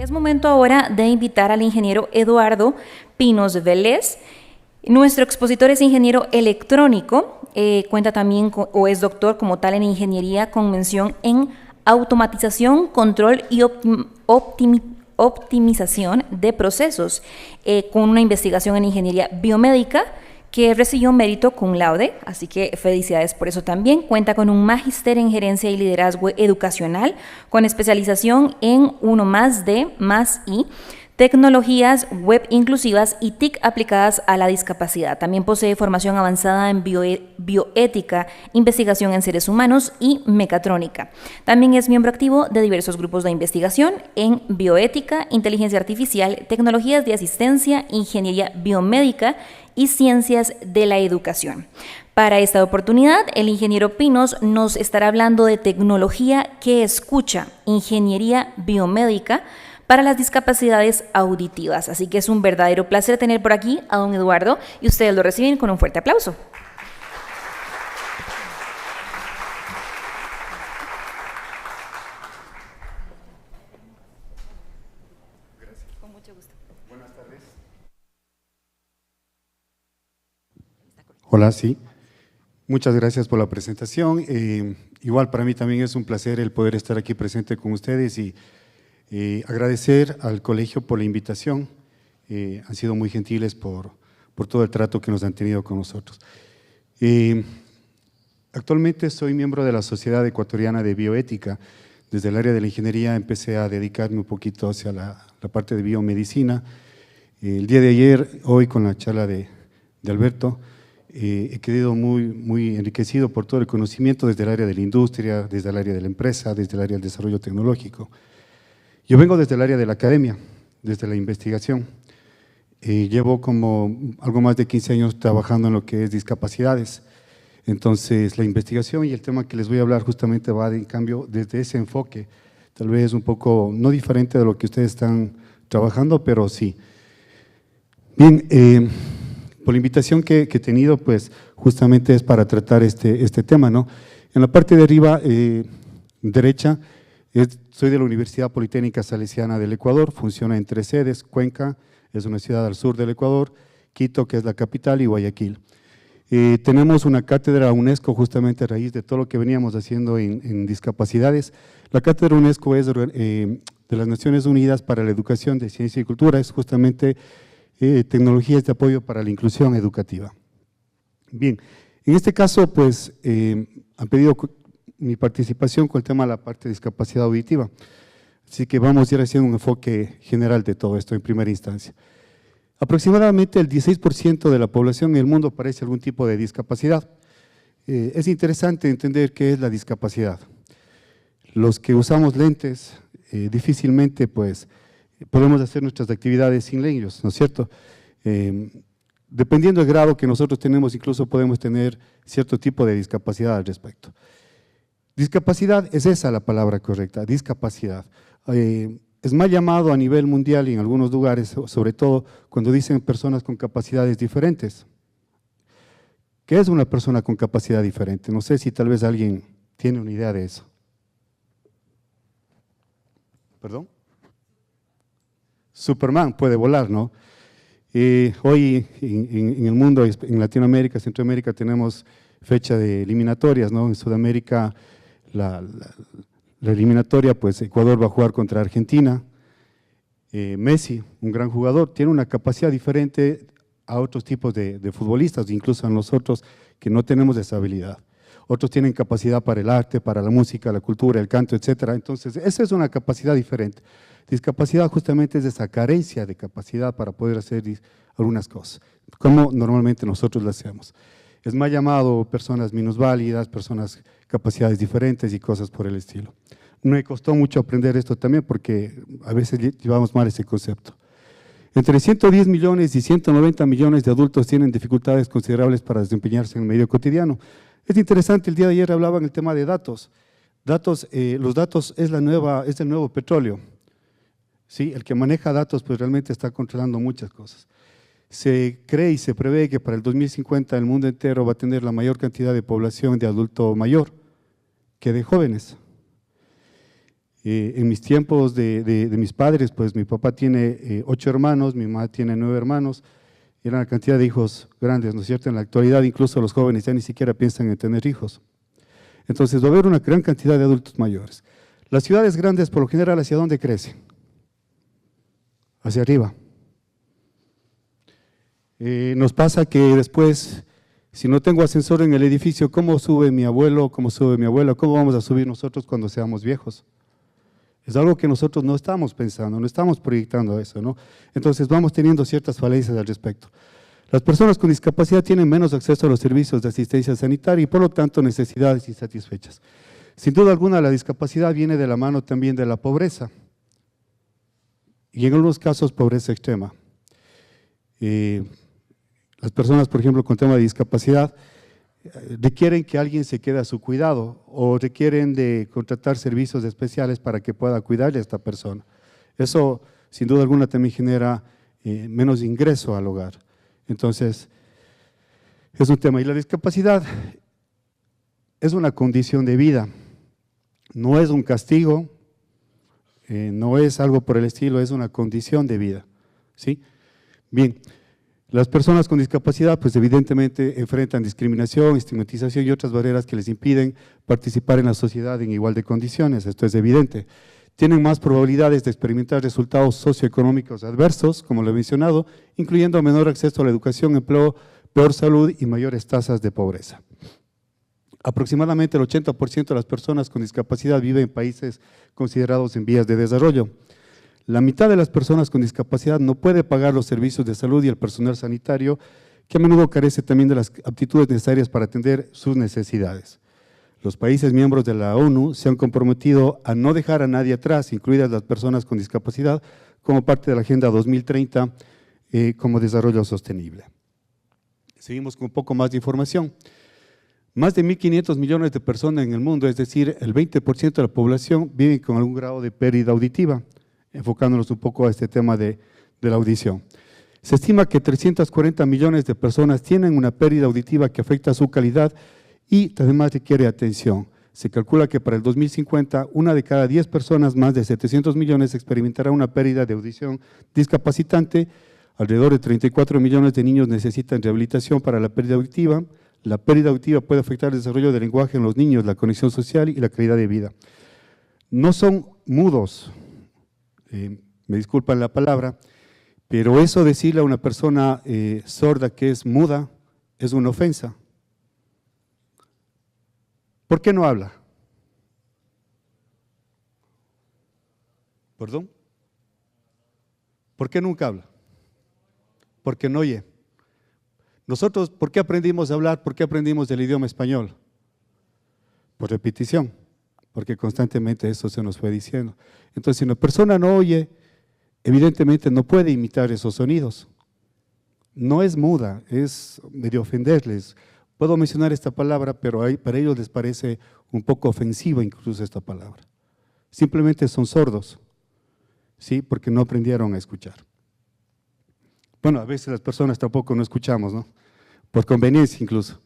Es momento ahora de invitar al ingeniero Eduardo Pinos Vélez. Nuestro expositor es ingeniero electrónico, cuenta también o es doctor como tal en ingeniería con mención en automatización, control y optimización de procesos, con una investigación en ingeniería biomédica que recibió mérito cum laude, así que felicidades por eso también. Cuenta con un magíster en gerencia y liderazgo educacional, con especialización en 1+D+I, tecnologías web inclusivas y TIC aplicadas a la discapacidad. También posee formación avanzada en bioética, investigación en seres humanos y mecatrónica. También es miembro activo de diversos grupos de investigación en bioética, inteligencia artificial, tecnologías de asistencia, ingeniería biomédica y ciencias de la educación. Para esta oportunidad, el ingeniero Pinos nos estará hablando de tecnología que escucha, ingeniería biomédica para las discapacidades auditivas. Así que es un verdadero placer tener por aquí a don Eduardo y ustedes lo reciben con un fuerte aplauso. Gracias. Con mucho gusto. Buenas tardes. Hola, sí. Muchas gracias por la presentación. Igual para mí también es un placer el poder estar aquí presente con ustedes y agradecer al colegio por la invitación. Han sido muy gentiles por todo el trato que nos han tenido con nosotros. Actualmente soy miembro de la Sociedad Ecuatoriana de Bioética. Desde el área de la ingeniería empecé a dedicarme un poquito hacia la parte de biomedicina. El día de ayer, hoy con la charla de Alberto, he quedado muy enriquecido por todo el conocimiento desde el área de la industria, desde el área de la empresa, desde el área del desarrollo tecnológico. Yo vengo desde el área de la academia, desde la investigación. Llevo como algo más de 15 años trabajando en lo que es discapacidades. Entonces, la investigación y el tema que les voy a hablar justamente va, en cambio, desde ese enfoque, tal vez un poco no diferente de lo que ustedes están trabajando, pero sí. Bien, por la invitación que he tenido, pues justamente es para tratar este tema, ¿no? En la parte de arriba, derecha, soy de la Universidad Politécnica Salesiana del Ecuador, funciona en 3 sedes: Cuenca, es una ciudad al sur del Ecuador; Quito, que es la capital, y Guayaquil. Tenemos una cátedra UNESCO justamente a raíz de todo lo que veníamos haciendo en discapacidades. La cátedra UNESCO es de las Naciones Unidas para la Educación de Ciencia y Cultura, es justamente tecnologías de apoyo para la inclusión educativa. Bien, en este caso, pues, han pedido mi participación con el tema de la parte de discapacidad auditiva. Así que vamos a ir haciendo un enfoque general de todo esto en primera instancia. Aproximadamente el 16% de la población en el mundo padece algún tipo de discapacidad. Es interesante entender qué es la discapacidad. Los que usamos lentes, difícilmente pues podemos hacer nuestras actividades sin ellos, ¿no es cierto? Dependiendo del grado que nosotros tenemos, incluso podemos tener cierto tipo de discapacidad al respecto. Discapacidad, es esa la palabra correcta, discapacidad. Es mal llamado a nivel mundial y en algunos lugares, sobre todo cuando dicen personas con capacidades diferentes. ¿Qué es una persona con capacidad diferente? No sé si tal vez alguien tiene una idea de eso. ¿Perdón? Superman puede volar, ¿no? Hoy en el mundo, en Latinoamérica, Centroamérica, tenemos fecha de eliminatorias, ¿no? En Sudamérica, la eliminatoria, pues Ecuador va a jugar contra Argentina. Messi, un gran jugador, tiene una capacidad diferente a otros tipos de futbolistas, incluso a nosotros que no tenemos esa habilidad. Otros tienen capacidad para el arte, para la música, la cultura, el canto, etcétera. Entonces, esa es una capacidad diferente. Discapacidad justamente es esa carencia de capacidad para poder hacer algunas cosas, como normalmente nosotros lo hacemos. Es más llamado personas minusválidas, personas capacidades diferentes y cosas por el estilo. Me costó mucho aprender esto también porque a veces llevamos mal ese concepto. Entre 110 millones y 190 millones de adultos tienen dificultades considerables para desempeñarse en el medio cotidiano. Es interesante, el día de ayer hablaban el tema de datos. Los datos es el nuevo petróleo. ¿Sí? El que maneja datos pues realmente está controlando muchas cosas. Se cree y se prevé que para el 2050 el mundo entero va a tener la mayor cantidad de población de adulto mayor que de jóvenes. En mis tiempos de mis padres, pues mi papá tiene 8 hermanos, mi mamá tiene 9 hermanos, era una cantidad de hijos grandes, ¿no es cierto? En la actualidad incluso los jóvenes ya ni siquiera piensan en tener hijos. Entonces va a haber una gran cantidad de adultos mayores. Las ciudades grandes, por lo general, ¿hacia dónde crecen? Hacia arriba. Nos pasa que después, si no tengo ascensor en el edificio, ¿cómo sube mi abuelo? ¿Cómo sube mi abuela? ¿Cómo vamos a subir nosotros cuando seamos viejos? Es algo que nosotros no estamos pensando, no estamos proyectando eso, ¿no? Entonces vamos teniendo ciertas falencias al respecto. Las personas con discapacidad tienen menos acceso a los servicios de asistencia sanitaria y por lo tanto necesidades insatisfechas. Sin duda alguna la discapacidad viene de la mano también de la pobreza y en algunos casos pobreza extrema. Las personas, por ejemplo, con tema de discapacidad requieren que alguien se quede a su cuidado o requieren de contratar servicios especiales para que pueda cuidarle a esta persona. Eso, sin duda alguna, también genera menos ingreso al hogar. Entonces, es un tema. Y la discapacidad es una condición de vida, no es un castigo, no es algo por el estilo, es una condición de vida, ¿sí? Bien. Las personas con discapacidad, pues evidentemente enfrentan discriminación, estigmatización y otras barreras que les impiden participar en la sociedad en igual de condiciones, esto es evidente. Tienen más probabilidades de experimentar resultados socioeconómicos adversos, como lo he mencionado, incluyendo menor acceso a la educación, empleo, peor salud y mayores tasas de pobreza. Aproximadamente el 80% de las personas con discapacidad viven en países considerados en vías de desarrollo. La mitad de las personas con discapacidad no puede pagar los servicios de salud y el personal sanitario, que a menudo carece también de las aptitudes necesarias para atender sus necesidades. Los países miembros de la ONU se han comprometido a no dejar a nadie atrás, incluidas las personas con discapacidad, como parte de la Agenda 2030 como desarrollo sostenible. Seguimos con un poco más de información. Más de 1.500 millones de personas en el mundo, es decir, el 20% de la población, viven con algún grado de pérdida auditiva, enfocándonos un poco a este tema de la audición. Se estima que 340 millones de personas tienen una pérdida auditiva que afecta su calidad y además requiere atención. Se calcula que para el 2050, 1 de cada 10 personas, más de 700 millones, experimentará una pérdida de audición discapacitante. Alrededor de 34 millones de niños necesitan rehabilitación para la pérdida auditiva. La pérdida auditiva puede afectar el desarrollo del lenguaje en los niños, la conexión social y la calidad de vida. No son mudos. Me disculpan la palabra, pero eso decirle a una persona sorda que es muda es una ofensa. ¿Por qué no habla? ¿Perdón? ¿Por qué nunca habla? Porque no oye. Nosotros, ¿por qué aprendimos a hablar? ¿Por qué aprendimos el idioma español? Por repetición. Porque constantemente eso se nos fue diciendo. Entonces, si una persona no oye, evidentemente no puede imitar esos sonidos. No es muda, es medio ofenderles. Puedo mencionar esta palabra, pero para ellos les parece un poco ofensiva incluso esta palabra. Simplemente son sordos, ¿sí? Porque no aprendieron a escuchar. Bueno, a veces las personas tampoco no escuchamos, ¿no? Por conveniencia incluso.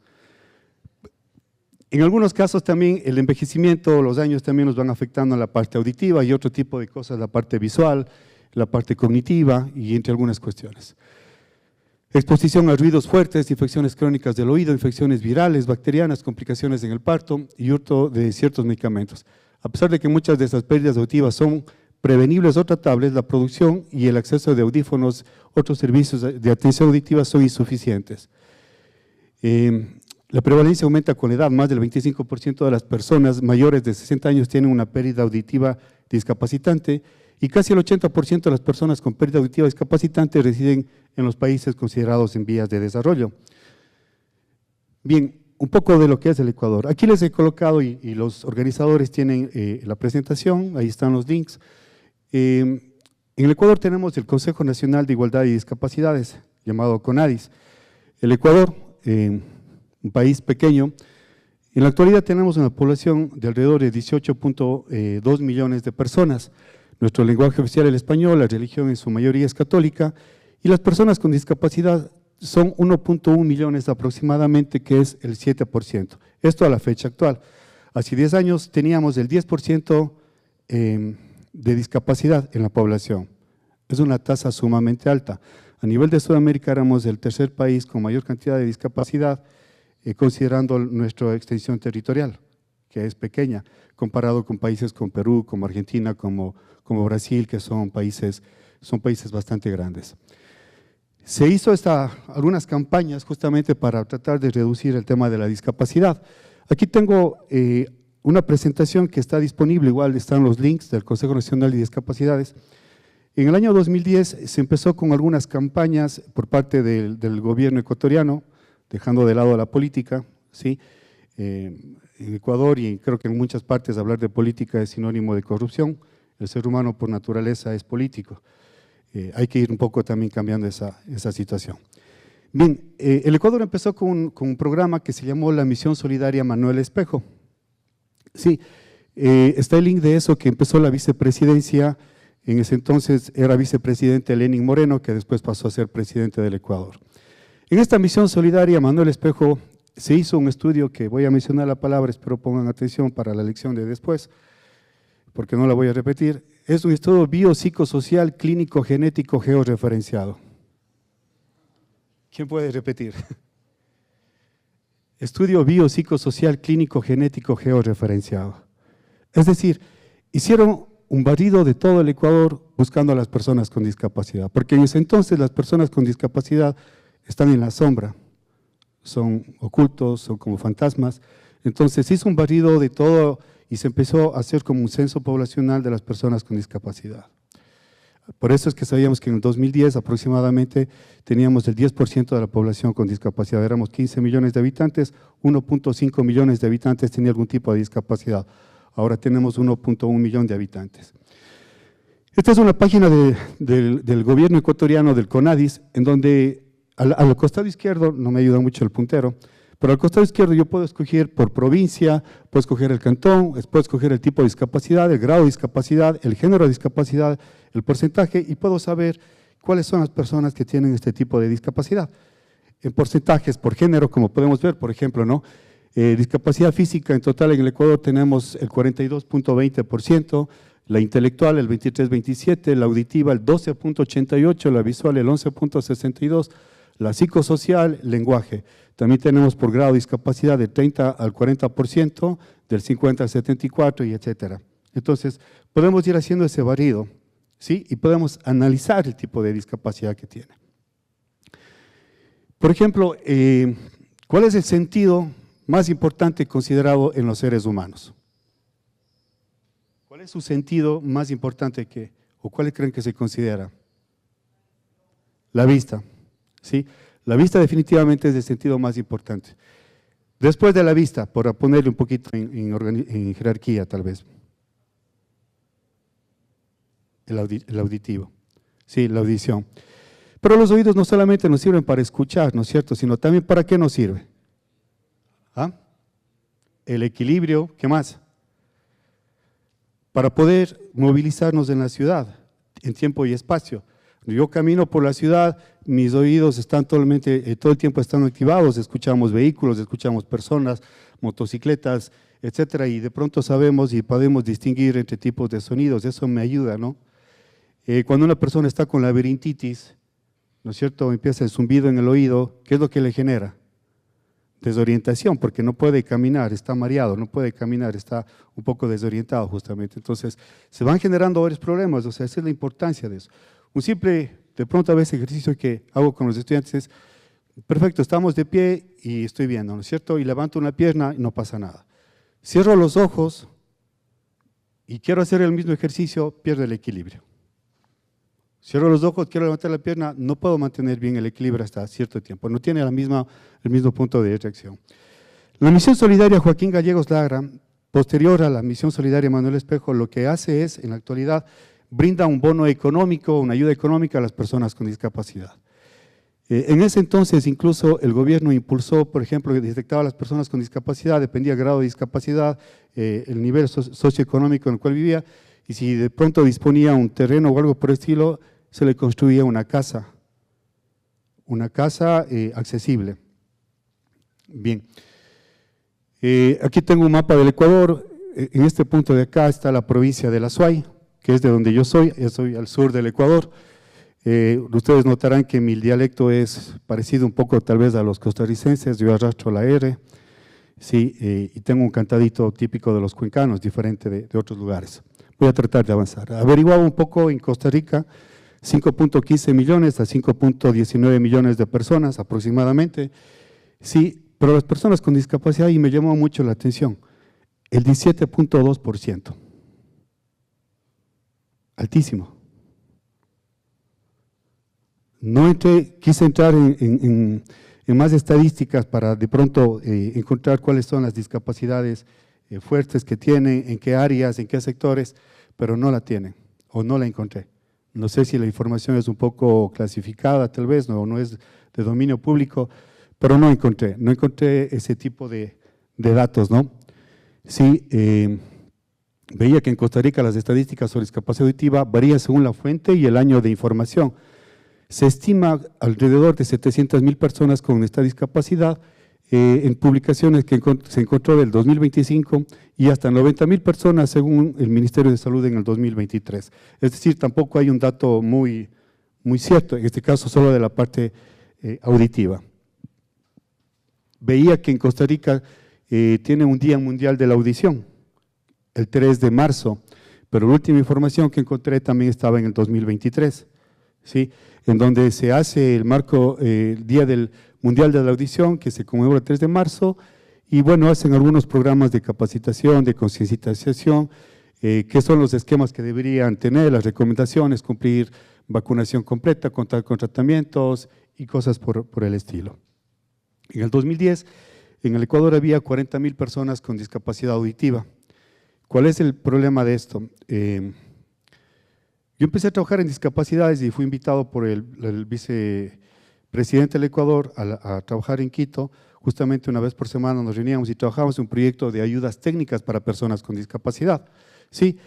En algunos casos también el envejecimiento, los años también nos van afectando en la parte auditiva y otro tipo de cosas, la parte visual, la parte cognitiva y entre algunas cuestiones. Exposición a ruidos fuertes, infecciones crónicas del oído, infecciones virales, bacterianas, complicaciones en el parto y hurto de ciertos medicamentos. A pesar de que muchas de esas pérdidas auditivas son prevenibles o tratables, la producción y el acceso de audífonos, otros servicios de atención auditiva son insuficientes. La prevalencia aumenta con la edad, más del 25% de las personas mayores de 60 años tienen una pérdida auditiva discapacitante y casi el 80% de las personas con pérdida auditiva discapacitante residen en los países considerados en vías de desarrollo. Bien, un poco de lo que es el Ecuador. Aquí les he colocado y los organizadores tienen la presentación, ahí están los links. En el Ecuador tenemos el Consejo Nacional de Igualdad y Discapacidades, llamado CONADIS. El Ecuador, un país pequeño, en la actualidad tenemos una población de alrededor de 18.2 millones de personas. Nuestro lenguaje oficial es el español, la religión en su mayoría es católica y las personas con discapacidad son 1.1 millones aproximadamente, que es el 7%. Esto a la fecha actual. Hace 10 años teníamos el 10% de discapacidad en la población. Es una tasa sumamente alta. A nivel de Sudamérica éramos el tercer país con mayor cantidad de discapacidad, considerando nuestra extensión territorial, que es pequeña, comparado con países como Perú, como Argentina, como Brasil, que son países bastante grandes. Se hizo algunas campañas justamente para tratar de reducir el tema de la discapacidad. Aquí tengo una presentación que está disponible, igual están los links del Consejo Nacional de Discapacidades. En el año 2010 se empezó con algunas campañas por parte del gobierno ecuatoriano, dejando de lado la política, ¿sí? En Ecuador y creo que en muchas partes hablar de política es sinónimo de corrupción. El ser humano por naturaleza es político. Hay que ir un poco también cambiando esa situación. Bien, el Ecuador empezó con un programa que se llamó la Misión Solidaria Manuel Espejo. Sí, está el link de eso que empezó la vicepresidencia, en ese entonces era vicepresidente Lenín Moreno, que después pasó a ser presidente del Ecuador. En esta Misión Solidaria Manuel Espejo se hizo un estudio que voy a mencionar la palabra, espero pongan atención para la lección de después, porque no la voy a repetir. Es un estudio biopsicosocial clínico genético georreferenciado. ¿Quién puede repetir? Estudio biopsicosocial clínico genético georreferenciado. Es decir, hicieron un barrido de todo el Ecuador buscando a las personas con discapacidad, porque en ese entonces las personas con discapacidad están en la sombra, son ocultos, son como fantasmas. Entonces se hizo un barrido de todo y se empezó a hacer como un censo poblacional de las personas con discapacidad. Por eso es que sabíamos que en el 2010 aproximadamente teníamos el 10% de la población con discapacidad. Éramos 15 millones de habitantes, 1.5 millones de habitantes tenían algún tipo de discapacidad. Ahora tenemos 1.1 millón de habitantes. Esta es una página del gobierno ecuatoriano, del CONADIS, en donde al costado izquierdo, no me ayuda mucho el puntero, pero al costado izquierdo yo puedo escoger por provincia, puedo escoger el cantón, puedo escoger el tipo de discapacidad, el grado de discapacidad, el género de discapacidad, el porcentaje, y puedo saber cuáles son las personas que tienen este tipo de discapacidad. En porcentajes por género, como podemos ver, por ejemplo, ¿no? Discapacidad física, en total en el Ecuador tenemos el 42.20%, la intelectual el 23.27%, la auditiva el 12.88%, la visual el 11.62%, la psicosocial, lenguaje. También tenemos por grado de discapacidad del 30 al 40%, del 50 al 74% y etcétera. Entonces, podemos ir haciendo ese barrido, ¿sí? Y podemos analizar el tipo de discapacidad que tiene. Por ejemplo, ¿cuál es el sentido más importante considerado en los seres humanos? ¿Cuál es su sentido más importante o cuál creen que se considera? La vista, ¿sí? La vista definitivamente es el sentido más importante. Después de la vista, por ponerle un poquito en jerarquía tal vez. El auditivo, sí, la audición. Pero los oídos no solamente nos sirven para escuchar, ¿no es cierto?, sino también ¿para qué nos sirve? ¿Ah? El equilibrio, ¿qué más? Para poder movilizarnos en la ciudad, en tiempo y espacio. Yo camino por la ciudad, mis oídos están todo el tiempo están activados, escuchamos vehículos, escuchamos personas, motocicletas, etcétera, y de pronto sabemos y podemos distinguir entre tipos de sonidos, eso me ayuda, ¿no? Cuando una persona está con laberintitis, ¿no es cierto?, empieza el zumbido en el oído, ¿qué es lo que le genera? Desorientación, porque no puede caminar, está mareado, no puede caminar, está un poco desorientado justamente. Entonces, se van generando varios problemas, o sea, esa es la importancia de eso. Un simple, de pronto a veces, ejercicio que hago con los estudiantes es, perfecto, estamos de pie y estoy viendo, ¿no es cierto? Y levanto una pierna y no pasa nada. Cierro los ojos y quiero hacer el mismo ejercicio, pierdo el equilibrio. Cierro los ojos, quiero levantar la pierna, no puedo mantener bien el equilibrio hasta cierto tiempo, no tiene el mismo punto de reacción. La Misión Solidaria Joaquín Gallegos Lara, posterior a la Misión Solidaria Manuel Espejo, lo que hace es, en la actualidad, brinda un bono económico, una ayuda económica a las personas con discapacidad. En ese entonces, incluso, el gobierno impulsó, por ejemplo, que detectaba a las personas con discapacidad, dependía del grado de discapacidad, el nivel socioeconómico en el cual vivía, y si de pronto disponía un terreno o algo por el estilo, se le construía una casa accesible. Bien, aquí tengo un mapa del Ecuador. en este punto de acá está la provincia de la Suay, que es de donde yo soy al sur del Ecuador. Ustedes notarán que mi dialecto es parecido un poco tal vez a los costarricenses, yo arrastro la R, sí, y tengo un cantadito típico de los cuencanos, diferente de otros lugares. Voy a tratar de avanzar. Averiguaba un poco en Costa Rica, 5.15 millones a 5.19 millones de personas aproximadamente, sí, pero las personas con discapacidad, y me llamó mucho la atención, el 17.2%, altísimo. No quise entrar en más estadísticas para de pronto encontrar cuáles son las discapacidades fuertes que tienen, en qué áreas, en qué sectores, pero no la tienen o no la encontré. No sé si la información es un poco clasificada, tal vez, no es de dominio público, pero no encontré ese tipo de datos, ¿no? Sí, veía que en Costa Rica las estadísticas sobre discapacidad auditiva varían según la fuente y el año de información. Se estima alrededor de 700,000 personas con esta discapacidad en publicaciones que se encontró del 2025 y hasta 90,000 personas según el Ministerio de Salud en el 2023. Es decir, tampoco hay un dato muy cierto, en este caso solo de la parte auditiva. Veía que en Costa Rica tiene un Día Mundial de la Audición, el 3 de marzo, pero la última información que encontré también estaba en el 2023, ¿sí? En donde se hace el Día del Mundial de la Audición, que se conmemora el 3 de marzo, y bueno, hacen algunos programas de capacitación, de concienciación, qué son los esquemas que deberían tener, las recomendaciones, cumplir vacunación completa, contar con tratamientos y cosas por el estilo. En el 2010, en el Ecuador había 40,000 personas con discapacidad auditiva. ¿Cuál es el problema de esto? Yo empecé a trabajar en discapacidades y fui invitado por el vicepresidente del Ecuador a trabajar en Quito. Justamente una vez por semana nos reuníamos y trabajábamos en un proyecto de ayudas técnicas para personas con discapacidad. Sí,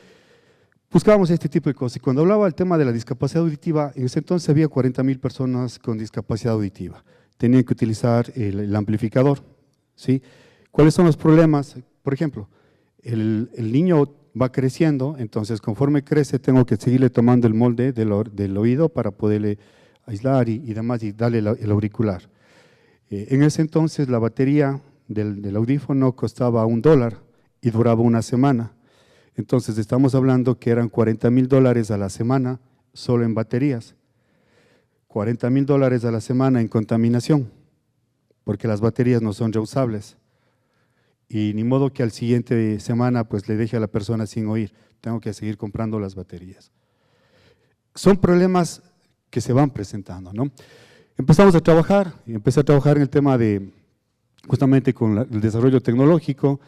buscábamos este tipo de cosas. Y cuando hablaba del tema de la discapacidad auditiva, en ese entonces había 40,000 personas con discapacidad auditiva. Tenían que utilizar el amplificador, ¿sí? ¿Cuáles son los problemas? Por ejemplo, el niño va creciendo, entonces conforme crece tengo que seguirle tomando el molde del oído para poderle aislar y demás y darle el auricular. En ese entonces la batería del audífono costaba $1 y duraba una semana. Entonces estamos hablando que eran $40,000 a la semana solo en baterías, $40,000 a la semana en contaminación, porque las baterías no son reusables. Y ni modo que al siguiente semana pues le deje a la persona sin oír, tengo que seguir comprando las baterías. Son problemas que se van presentando, ¿no? Empezamos a trabajar, y empecé a trabajar en el tema de, justamente con el desarrollo tecnológico.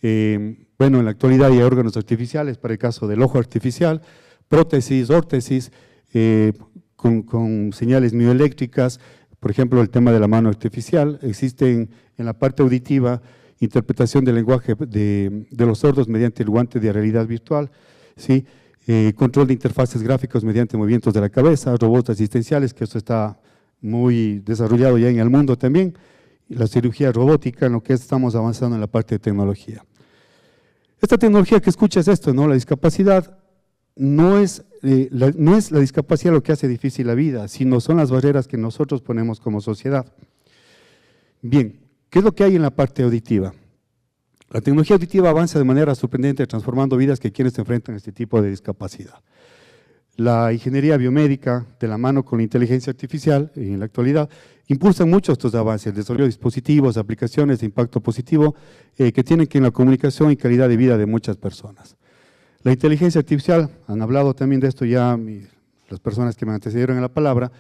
Bueno, en la actualidad hay órganos artificiales para el caso del ojo artificial, prótesis, órtesis, con señales mioeléctricas, por ejemplo el tema de la mano artificial. Existen en la parte auditiva interpretación del lenguaje de los sordos mediante el guante de realidad virtual, ¿sí? Control de interfaces gráficos mediante movimientos de la cabeza, robots asistenciales, que esto está muy desarrollado ya en el mundo también, y la cirugía robótica, en lo que estamos avanzando en la parte de tecnología. Esta tecnología que escucha es esto, ¿no? La discapacidad no es la discapacidad lo que hace difícil la vida, sino son las barreras que nosotros ponemos como sociedad. Bien, ¿qué es lo que hay en la parte auditiva? La tecnología auditiva avanza de manera sorprendente transformando vidas que quienes se enfrentan a este tipo de discapacidad. La ingeniería biomédica, de la mano con la inteligencia artificial, en la actualidad, impulsan mucho estos avances, el desarrollo de dispositivos, aplicaciones de impacto positivo que tienen que en la comunicación y calidad de vida de muchas personas. La inteligencia artificial, han hablado también de esto ya las personas que me antecedieron en la palabra,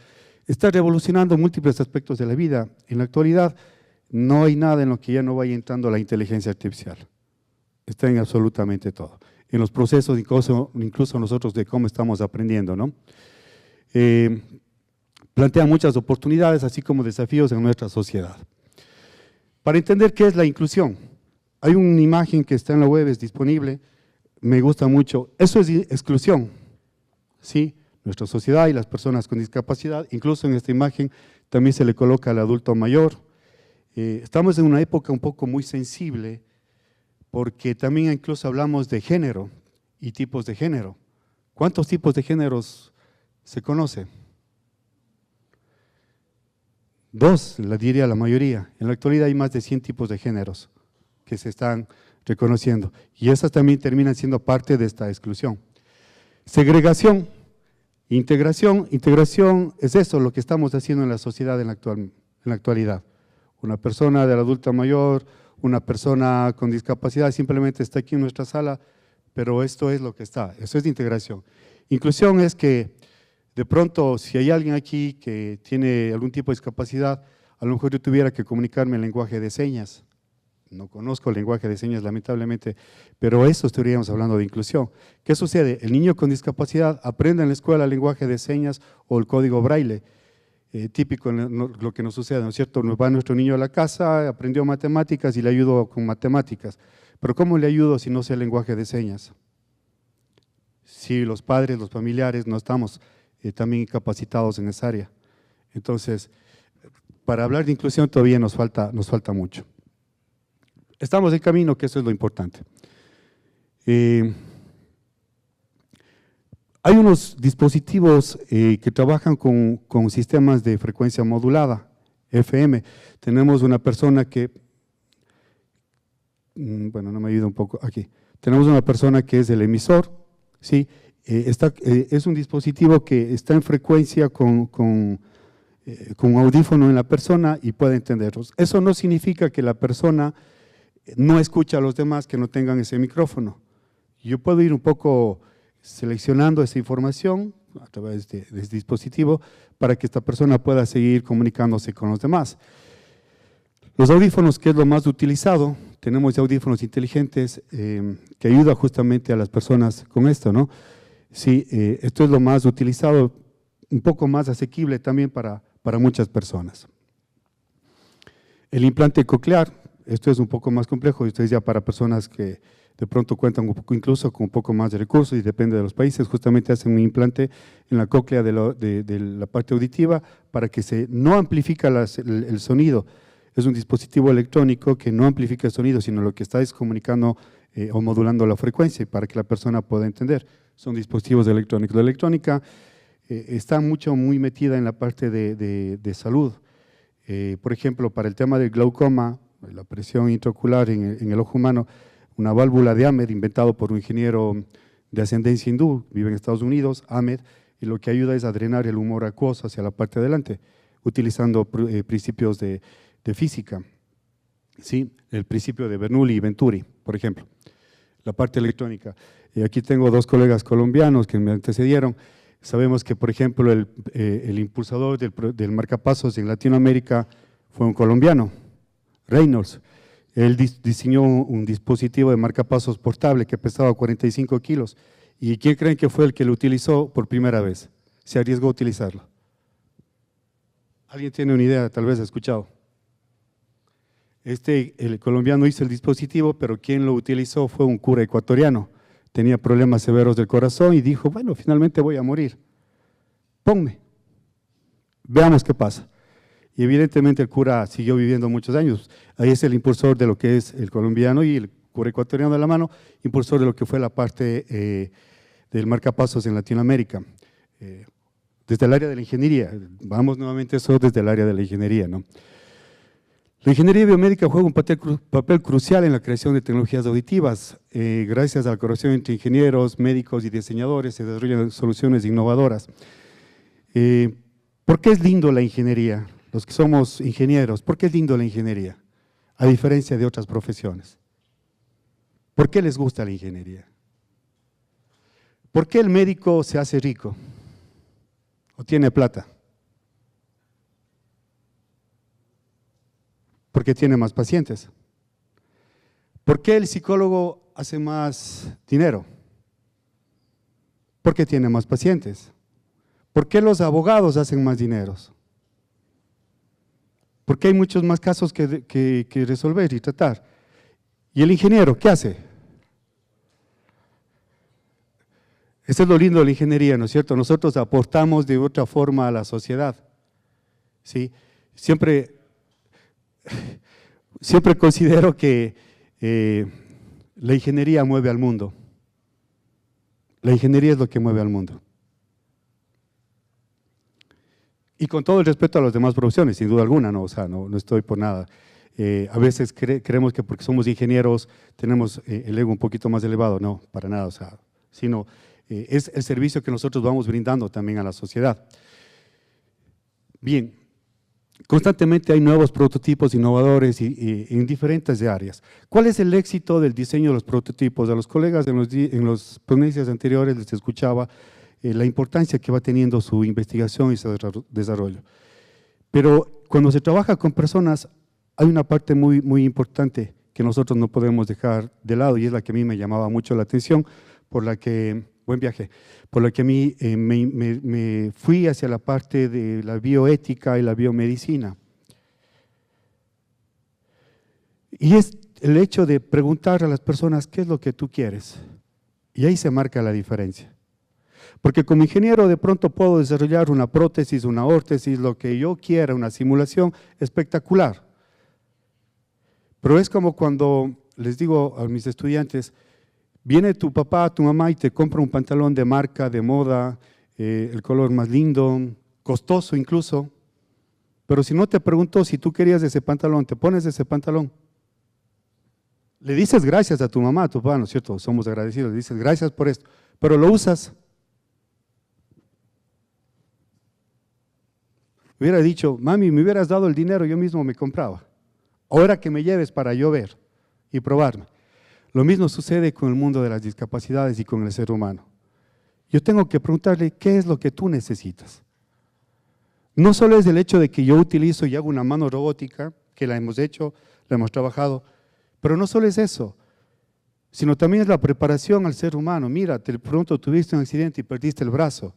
está revolucionando múltiples aspectos de la vida. En la actualidad, no hay nada en lo que ya no vaya entrando la inteligencia artificial. Está en absolutamente todo. En los procesos, incluso nosotros de cómo estamos aprendiendo, ¿no? Plantea muchas oportunidades, así como desafíos en nuestra sociedad. Para entender qué es la inclusión, hay una imagen que está en la web, es disponible, me gusta mucho. Eso es exclusión, ¿sí? Nuestra sociedad y las personas con discapacidad, incluso en esta imagen también se le coloca al adulto mayor. Estamos en una época un poco muy sensible porque también incluso hablamos de género y tipos de género. ¿Cuántos tipos de géneros se conoce? 2, la diría la mayoría. En la actualidad hay más de 100 tipos de géneros que se están reconociendo, y esas también terminan siendo parte de esta exclusión. Segregación, integración es eso lo que estamos haciendo en la sociedad en la actualidad. Una persona de la adulta mayor, una persona con discapacidad simplemente está aquí en nuestra sala, pero esto es lo que está, eso es de integración. Inclusión es que de pronto si hay alguien aquí que tiene algún tipo de discapacidad, a lo mejor yo tuviera que comunicarme en lenguaje de señas. No conozco el lenguaje de señas, lamentablemente, pero eso estaríamos hablando de inclusión. ¿Qué sucede? El niño con discapacidad aprende en la escuela el lenguaje de señas o el código braille, típico lo que nos sucede, ¿no es cierto? Nos va nuestro niño a la casa, aprendió matemáticas y le ayudo con matemáticas, pero ¿cómo le ayudo si no sé el lenguaje de señas? Si los padres, los familiares no estamos también capacitados en esa área. Entonces, para hablar de inclusión todavía nos falta mucho. Estamos en camino, que eso es lo importante. Hay unos dispositivos que trabajan con sistemas de frecuencia modulada, FM. Tenemos una persona que, bueno, no me ayuda un poco aquí. Tenemos una persona que es el emisor, ¿sí? Es un dispositivo que está en frecuencia con un audífono en la persona y puede entenderlos. Eso no significa que la persona no escucha a los demás que no tengan ese micrófono. Yo puedo ir un poco seleccionando esa información a través de este dispositivo para que esta persona pueda seguir comunicándose con los demás. Los audífonos, que es lo más utilizado, tenemos audífonos inteligentes que ayudan justamente a las personas con esto, ¿no? Sí, esto es lo más utilizado, un poco más asequible también para muchas personas. El implante coclear, esto es un poco más complejo, y esto es ya para personas que de pronto cuentan un poco, incluso con un poco más de recursos y depende de los países, justamente hacen un implante en la cóclea de la parte auditiva para que no amplifica el sonido. Es un dispositivo electrónico que no amplifica el sonido, sino lo que está es comunicando o modulando la frecuencia para que la persona pueda entender. Son dispositivos electrónicos. La electrónica está muy metida en la parte de salud. Por ejemplo, para el tema del glaucoma, la presión intraocular en el ojo humano, una válvula de Ahmed, inventado por un ingeniero de ascendencia hindú, vive en Estados Unidos, Ahmed, y lo que ayuda es a drenar el humor acuoso hacia la parte de adelante, utilizando principios de física, ¿sí? El principio de Bernoulli y Venturi, por ejemplo, la parte electrónica. Y aquí tengo 2 colegas colombianos que me antecedieron. Sabemos que, por ejemplo, el impulsador del marcapasos en Latinoamérica fue un colombiano, Reynolds. Él diseñó un dispositivo de marcapasos portable que pesaba 45 kilos. ¿Y quién creen que fue el que lo utilizó por primera vez? Se arriesgó a utilizarlo. ¿Alguien tiene una idea? Tal vez ha escuchado. El colombiano hizo el dispositivo, pero quien lo utilizó fue un cura ecuatoriano. Tenía problemas severos del corazón y dijo, bueno, finalmente voy a morir. Ponme. Veamos qué pasa. Y evidentemente el cura siguió viviendo muchos años. Ahí es el impulsor de lo que es el colombiano y el cura ecuatoriano de la mano, impulsor de lo que fue la parte del marcapasos en Latinoamérica. Desde el área de la ingeniería, vamos nuevamente eso desde el área de la ingeniería, ¿no? La ingeniería biomédica juega un papel crucial en la creación de tecnologías auditivas. Gracias a la colaboración entre ingenieros, médicos y diseñadores se desarrollan soluciones innovadoras. ¿Por qué es lindo la ingeniería? Los que somos ingenieros, ¿por qué es lindo la ingeniería? A diferencia de otras profesiones. ¿Por qué les gusta la ingeniería? ¿Por qué el médico se hace rico? ¿O tiene plata? Porque tiene más pacientes. ¿Por qué el psicólogo hace más dinero? Porque tiene más pacientes. ¿Por qué los abogados hacen más dinero? Porque hay muchos más casos que resolver y tratar. ¿Y el ingeniero qué hace? Eso es lo lindo de la ingeniería, ¿no es cierto? Nosotros aportamos de otra forma a la sociedad. ¿Sí? Siempre considero que la ingeniería mueve al mundo. La ingeniería es lo que mueve al mundo. Y con todo el respeto a las demás profesiones, sin duda alguna, no, o sea, no estoy por nada. A veces creemos que porque somos ingenieros tenemos el ego un poquito más elevado, no, para nada, o sea, sino es el servicio que nosotros vamos brindando también a la sociedad. Bien, constantemente hay nuevos prototipos innovadores y en diferentes áreas. ¿Cuál es el éxito del diseño de los prototipos? A los colegas en las ponencias anteriores les escuchaba la importancia que va teniendo su investigación y su desarrollo. Pero cuando se trabaja con personas, hay una parte muy importante que nosotros no podemos dejar de lado y es la que a mí me llamaba mucho la atención, por la que, buen viaje, por la que a mí me fui hacia la parte de la bioética y la biomedicina. Y es el hecho de preguntar a las personas qué es lo que tú quieres. Y ahí se marca la diferencia. Porque como ingeniero de pronto puedo desarrollar una prótesis, una órtesis, lo que yo quiera, una simulación espectacular. Pero es como cuando les digo a mis estudiantes, viene tu papá, tu mamá y te compra un pantalón de marca, de moda, el color más lindo, costoso incluso, pero si no te preguntó si tú querías ese pantalón, te pones ese pantalón. Le dices gracias a tu mamá, a tu papá, ¿no es cierto? Somos agradecidos, le dices gracias por esto, pero lo usas. Hubiera dicho, mami, me hubieras dado el dinero, yo mismo me compraba. Ahora que me lleves para yo ver y probarme. Lo mismo sucede con el mundo de las discapacidades y con el ser humano. Yo tengo que preguntarle, ¿qué es lo que tú necesitas? No solo es el hecho de que yo utilizo y hago una mano robótica, que la hemos hecho, la hemos trabajado, pero no solo es eso, sino también es la preparación al ser humano. Mira, de pronto tuviste un accidente y perdiste el brazo.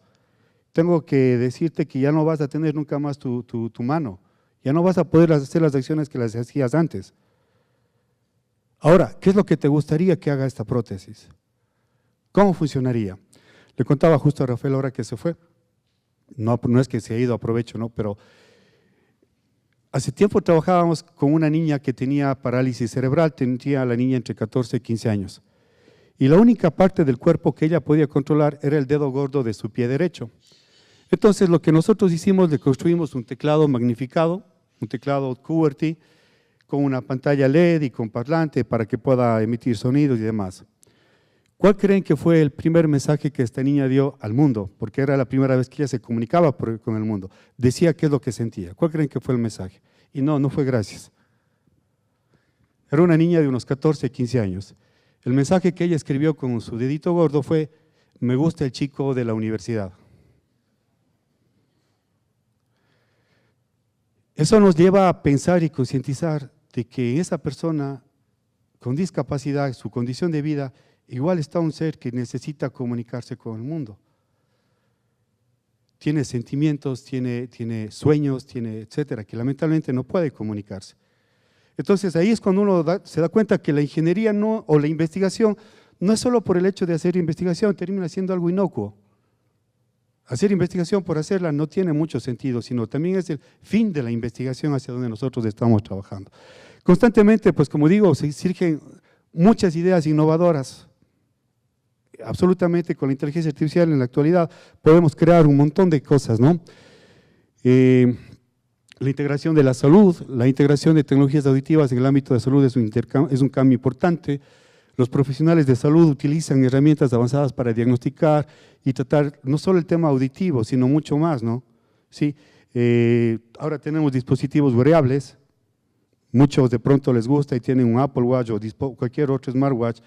Tengo que decirte que ya no vas a tener nunca más tu mano. Ya no vas a poder hacer las acciones que las hacías antes. Ahora, ¿qué es lo que te gustaría que haga esta prótesis? ¿Cómo funcionaría? Le contaba justo a Rafael ahora que se fue. No es que se ha ido a provecho, ¿no? Pero hace tiempo trabajábamos con una niña que tenía parálisis cerebral, tenía la niña entre 14 y 15 años. Y la única parte del cuerpo que ella podía controlar era el dedo gordo de su pie derecho. Entonces, lo que nosotros hicimos, le construimos un teclado magnificado, un teclado QWERTY, con una pantalla LED y con parlante para que pueda emitir sonidos y demás. ¿Cuál creen que fue el primer mensaje que esta niña dio al mundo? Porque era la primera vez que ella se comunicaba con el mundo. Decía qué es lo que sentía. ¿Cuál creen que fue el mensaje? Y no fue gracias. Era una niña de unos 14, 15 años. El mensaje que ella escribió con su dedito gordo fue, me gusta el chico de la universidad. Eso nos lleva a pensar y concientizar de que esa persona con discapacidad, su condición de vida, igual está un ser que necesita comunicarse con el mundo. Tiene sentimientos, tiene sueños, tiene etcétera, que lamentablemente no puede comunicarse. Entonces ahí es cuando uno se da cuenta que la ingeniería o la investigación no es solo por el hecho de hacer investigación, termina siendo algo inocuo. Hacer investigación por hacerla no tiene mucho sentido, sino también es el fin de la investigación hacia donde nosotros estamos trabajando. Constantemente, pues como digo, surgen muchas ideas innovadoras. Absolutamente con la inteligencia artificial en la actualidad podemos crear un montón de cosas, ¿no? La integración de la salud, la integración de tecnologías auditivas en el ámbito de salud es un cambio importante. Los profesionales de salud utilizan herramientas avanzadas para diagnosticar y tratar no solo el tema auditivo, sino mucho más, ¿no? ¿Sí? Ahora tenemos dispositivos wearables, muchos de pronto les gusta y tienen un Apple Watch o cualquier otro smartwatch,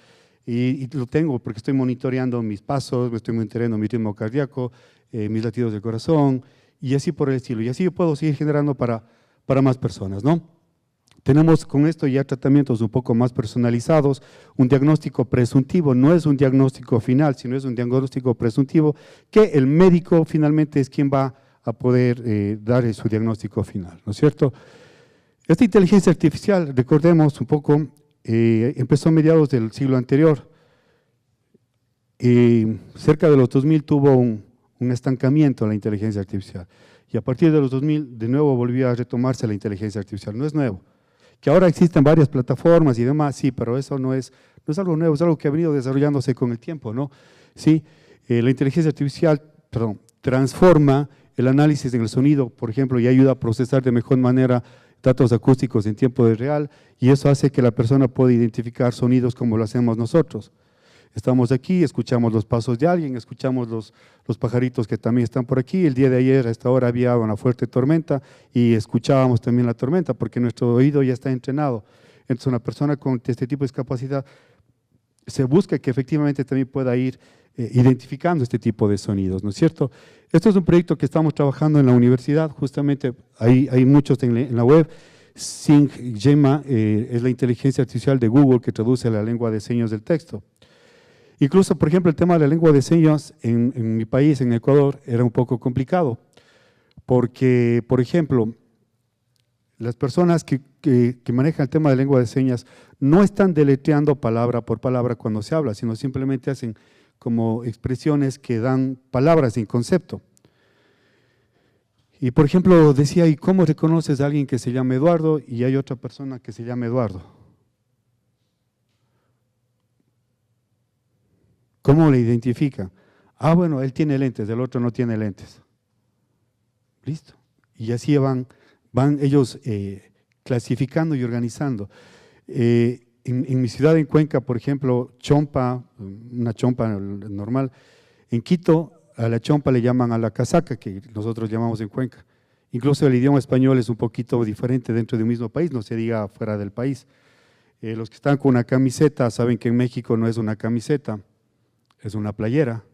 y lo tengo porque estoy monitoreando mis pasos, me estoy monitoreando mi ritmo cardíaco, mis latidos del corazón, y así por el estilo. Y así yo puedo seguir generando para más personas, ¿no? Tenemos con esto ya tratamientos un poco más personalizados, un diagnóstico presuntivo, no es un diagnóstico final, sino es un diagnóstico presuntivo que el médico finalmente es quien va a poder dar su diagnóstico final, ¿no es cierto? Esta inteligencia artificial, recordemos un poco, empezó a mediados del siglo anterior, cerca de los 2000 tuvo un estancamiento en la inteligencia artificial y a partir de los 2000 de nuevo volvió a retomarse la inteligencia artificial, no es nuevo. Que ahora existen varias plataformas y demás, sí, pero eso no es algo nuevo, es algo que ha venido desarrollándose con el tiempo, ¿no? Sí, la inteligencia artificial, transforma el análisis en el sonido, por ejemplo, y ayuda a procesar de mejor manera datos acústicos en tiempo real, y eso hace que la persona pueda identificar sonidos como lo hacemos nosotros. Estamos aquí, escuchamos los pasos de alguien, escuchamos los pajaritos que también están por aquí. El día de ayer a esta hora había una fuerte tormenta y escuchábamos también la tormenta porque nuestro oído ya está entrenado. Entonces una persona con este tipo de discapacidad se busca que efectivamente también pueda ir identificando este tipo de sonidos, ¿no es cierto? Esto es un proyecto que estamos trabajando en la universidad, justamente hay muchos en la web. Sing Gemma es la inteligencia artificial de Google que traduce la lengua de señas del texto. Incluso, por ejemplo, el tema de la lengua de señas en mi país, en Ecuador, era un poco complicado, porque, por ejemplo, las personas que manejan el tema de lengua de señas no están deletreando palabra por palabra cuando se habla, sino simplemente hacen como expresiones que dan palabras sin concepto. Y, por ejemplo, decía, ¿y cómo reconoces a alguien que se llama Eduardo y hay otra persona que se llama Eduardo? ¿Cómo le identifica? Ah, bueno, él tiene lentes, el otro no tiene lentes. Listo. Y así van ellos clasificando y organizando. En mi ciudad, en Cuenca, por ejemplo, chompa, una chompa normal. En Quito, a la chompa le llaman a la casaca, que nosotros llamamos en Cuenca. Incluso el idioma español es un poquito diferente dentro de un mismo país, no se diga fuera del país. Los que están con una camiseta saben que en México no es una camiseta, es una playera.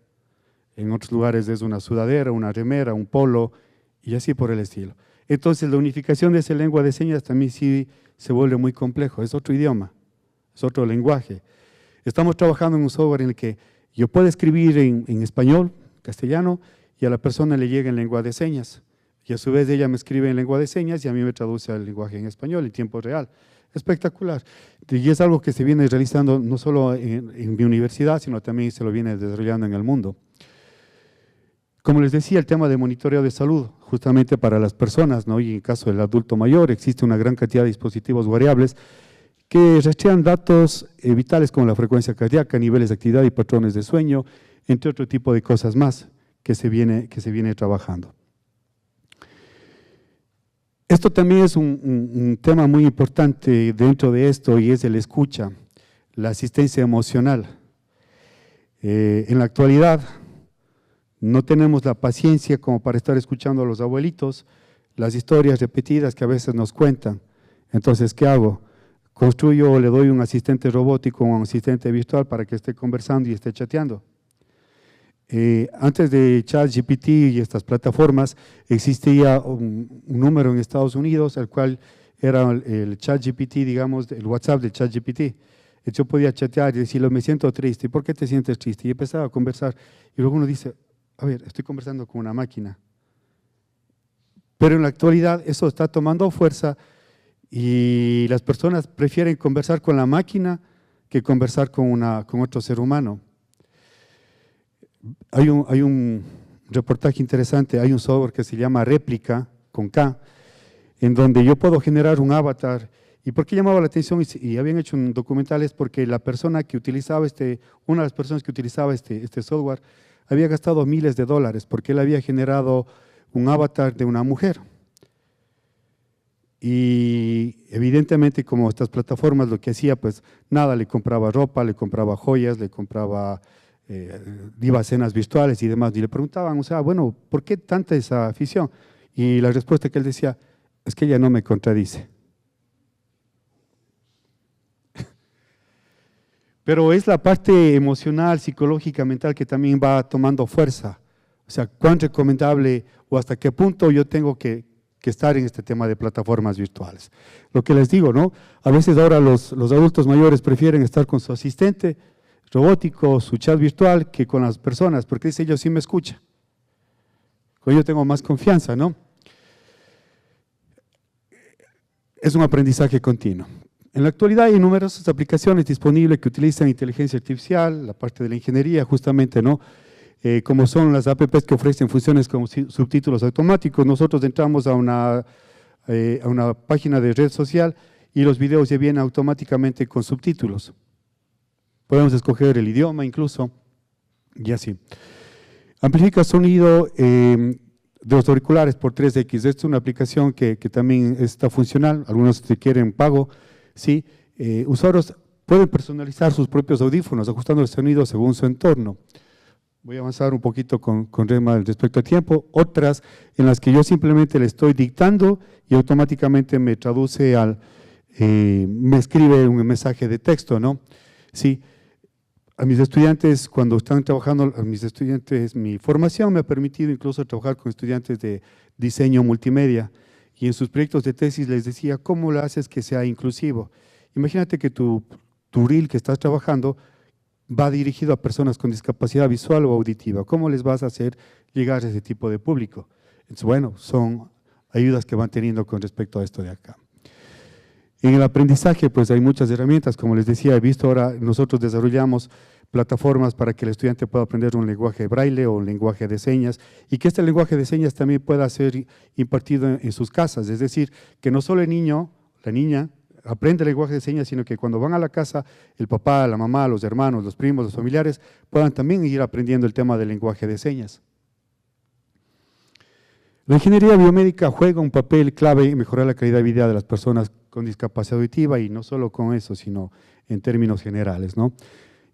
En otros lugares es una sudadera, una remera, un polo, y así por el estilo. Entonces, la unificación de esa lengua de señas también sí se vuelve muy complejo, es otro idioma, es otro lenguaje. Estamos trabajando en un software en el que yo puedo escribir en español, castellano, y a la persona le llega en lengua de señas. Y a su vez ella me escribe en lengua de señas y a mí me traduce al lenguaje en español en tiempo real. Espectacular. Y es algo que se viene realizando no solo en mi universidad, sino también se lo viene desarrollando en el mundo. Como les decía, el tema de monitoreo de salud, justamente para las personas, ¿no? Y en caso del adulto mayor, existe una gran cantidad de dispositivos variables que rastrean datos vitales como la frecuencia cardíaca, niveles de actividad y patrones de sueño, entre otro tipo de cosas más que se viene trabajando. Esto también es un tema muy importante dentro de esto y es el escucha, la asistencia emocional. En la actualidad no tenemos la paciencia como para estar escuchando a los abuelitos las historias repetidas que a veces nos cuentan. Entonces, ¿qué hago? Construyo o le doy un asistente robótico o un asistente virtual para que esté conversando y esté chateando. Antes de ChatGPT y estas plataformas, existía un número en Estados Unidos, el cual era el ChatGPT, digamos, el WhatsApp del ChatGPT. Yo podía chatear y decirle, me siento triste, ¿por qué te sientes triste? Y empezaba a conversar. Y luego uno dice, a ver, estoy conversando con una máquina. Pero en la actualidad eso está tomando fuerza y las personas prefieren conversar con la máquina que conversar con otro ser humano. Hay un reportaje interesante, hay un software que se llama Réplica, con K, en donde yo puedo generar un avatar. ¿Y por qué llamaba la atención? Y habían hecho un documental, es porque la persona que utilizaba una de las personas que utilizaba este software había gastado miles de dólares porque él había generado un avatar de una mujer. Y evidentemente, como estas plataformas lo que hacía, pues nada, le compraba ropa, le compraba joyas, le compraba iba a cenas virtuales y demás, y le preguntaban, o sea, bueno, ¿por qué tanta esa afición? Y la respuesta que él decía, es que ella no me contradice. Pero es la parte emocional, psicológica, mental que también va tomando fuerza. O sea, cuán recomendable o hasta qué punto yo tengo que estar en este tema de plataformas virtuales. Lo que les digo, ¿no? A veces ahora los adultos mayores prefieren estar con su asistente robótico, su chat virtual, que con las personas, porque dice, ellos sí me escuchan. Con ellos tengo más confianza, ¿no? Es un aprendizaje continuo. En la actualidad hay numerosas aplicaciones disponibles que utilizan inteligencia artificial, la parte de la ingeniería, justamente, ¿no? Como son las apps que ofrecen funciones como subtítulos automáticos. Nosotros entramos a una página de red social y los videos ya vienen automáticamente con subtítulos. Podemos escoger el idioma incluso, y así. Amplifica sonido de los auriculares por 3X. Esta es una aplicación que también está funcional, algunos requieren pago. ¿Sí? Usuarios pueden personalizar sus propios audífonos, ajustando el sonido según su entorno. Voy a avanzar un poquito con Rema respecto al tiempo. Otras en las que yo simplemente le estoy dictando y automáticamente me traduce me escribe un mensaje de texto, ¿no? Sí. A mis estudiantes, cuando están trabajando, mi formación me ha permitido incluso trabajar con estudiantes de diseño multimedia y en sus proyectos de tesis les decía, ¿cómo lo haces que sea inclusivo? Imagínate que tu reel que estás trabajando va dirigido a personas con discapacidad visual o auditiva. ¿Cómo les vas a hacer llegar a ese tipo de público? Entonces, bueno, son ayudas que van teniendo con respecto a esto de acá. En el aprendizaje, pues hay muchas herramientas, como les decía, he visto ahora, nosotros desarrollamos plataformas para que el estudiante pueda aprender un lenguaje braille o un lenguaje de señas y que este lenguaje de señas también pueda ser impartido en sus casas, es decir, que no solo el niño, la niña, aprende el lenguaje de señas, sino que cuando van a la casa, el papá, la mamá, los hermanos, los primos, los familiares, puedan también ir aprendiendo el tema del lenguaje de señas. La ingeniería biomédica juega un papel clave en mejorar la calidad de vida de las personas con discapacidad auditiva y no solo con eso, sino en términos generales, ¿no?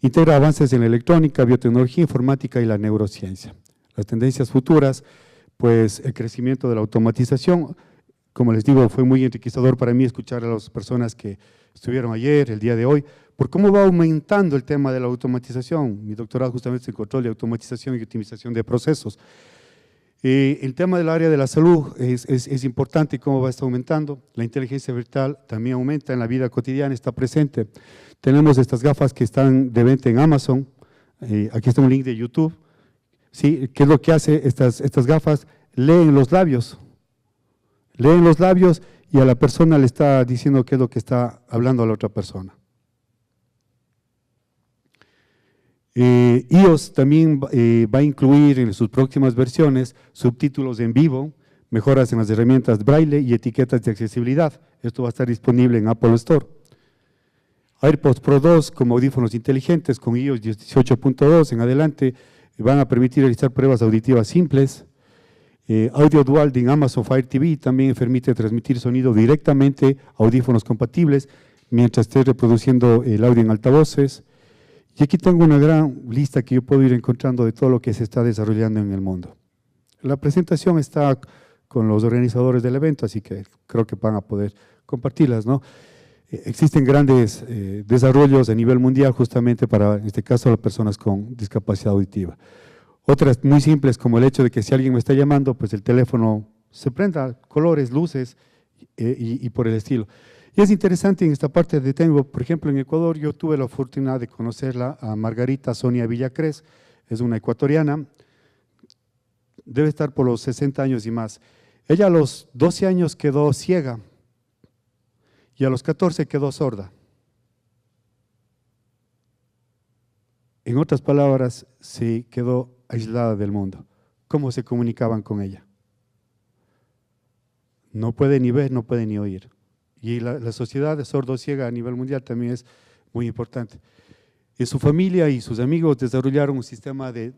Integra avances en la electrónica, biotecnología, informática y la neurociencia. Las tendencias futuras, pues el crecimiento de la automatización, como les digo, fue muy enriquecedor para mí escuchar a las personas que estuvieron ayer, el día de hoy, por cómo va aumentando el tema de la automatización. Mi doctorado justamente es en control de automatización y optimización de procesos. El tema del área de la salud es importante, cómo va a estar aumentando. La inteligencia virtual también aumenta en la vida cotidiana, está presente. Tenemos estas gafas que están de venta en Amazon. Aquí está un link de YouTube. ¿Sí? ¿Qué es lo que hace estas gafas? Leen los labios. Leen los labios y a la persona le está diciendo qué es lo que está hablando a la otra persona. iOS también va a incluir en sus próximas versiones subtítulos en vivo, mejoras en las herramientas Braille y etiquetas de accesibilidad. Esto va a estar disponible en Apple Store. AirPods Pro 2 como audífonos inteligentes con iOS 18.2 en adelante van a permitir realizar pruebas auditivas simples. Audio Dual de Amazon Fire TV también permite transmitir sonido directamente a audífonos compatibles mientras esté reproduciendo el audio en altavoces. Y aquí tengo una gran lista que yo puedo ir encontrando de todo lo que se está desarrollando en el mundo. La presentación está con los organizadores del evento, así que creo que van a poder compartirlas, ¿no? Existen grandes desarrollos a nivel mundial justamente para, en este caso, las personas con discapacidad auditiva. Otras muy simples, como el hecho de que si alguien me está llamando, pues el teléfono se prenda, colores, luces y por el estilo. Y es interesante en esta parte de tengo, por ejemplo, en Ecuador, yo tuve la oportunidad de conocerla a Margarita Sonia Villacrés, es una ecuatoriana, debe estar por los 60 años y más. Ella a los 12 años quedó ciega y a los 14 quedó sorda. En otras palabras, se quedó aislada del mundo. ¿Cómo se comunicaban con ella? No puede ni ver, no puede ni oír. Y la sociedad de sordo-ciega a nivel mundial también es muy importante. En su familia y sus amigos desarrollaron un sistema de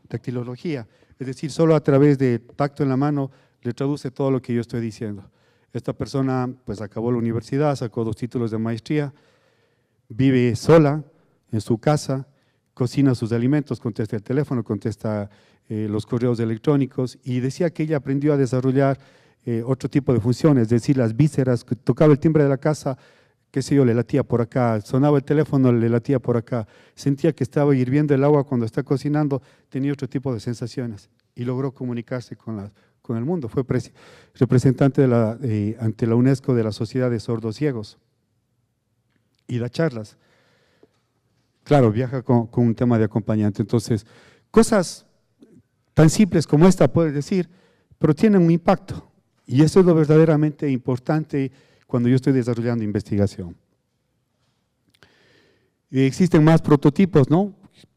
dactilología, es decir, solo a través de tacto en la mano le traduce todo lo que yo estoy diciendo. Esta persona pues acabó la universidad, sacó 2 títulos de maestría, vive sola en su casa, cocina sus alimentos, contesta el teléfono, contesta los correos electrónicos y decía que ella aprendió a desarrollar otro tipo de funciones, es decir, las vísceras, que tocaba el timbre de la casa, qué sé yo, le latía por acá, sonaba el teléfono, le latía por acá, sentía que estaba hirviendo el agua cuando está cocinando, tenía otro tipo de sensaciones y logró comunicarse con el mundo. Fue representante ante la UNESCO de la Sociedad de Sordos Ciegos y da charlas. Claro, viaja con un tema de acompañante. Entonces, cosas tan simples como esta, puedes decir, pero tienen un impacto. Y eso es lo verdaderamente importante cuando yo estoy desarrollando investigación. Existen más prototipos, ¿no?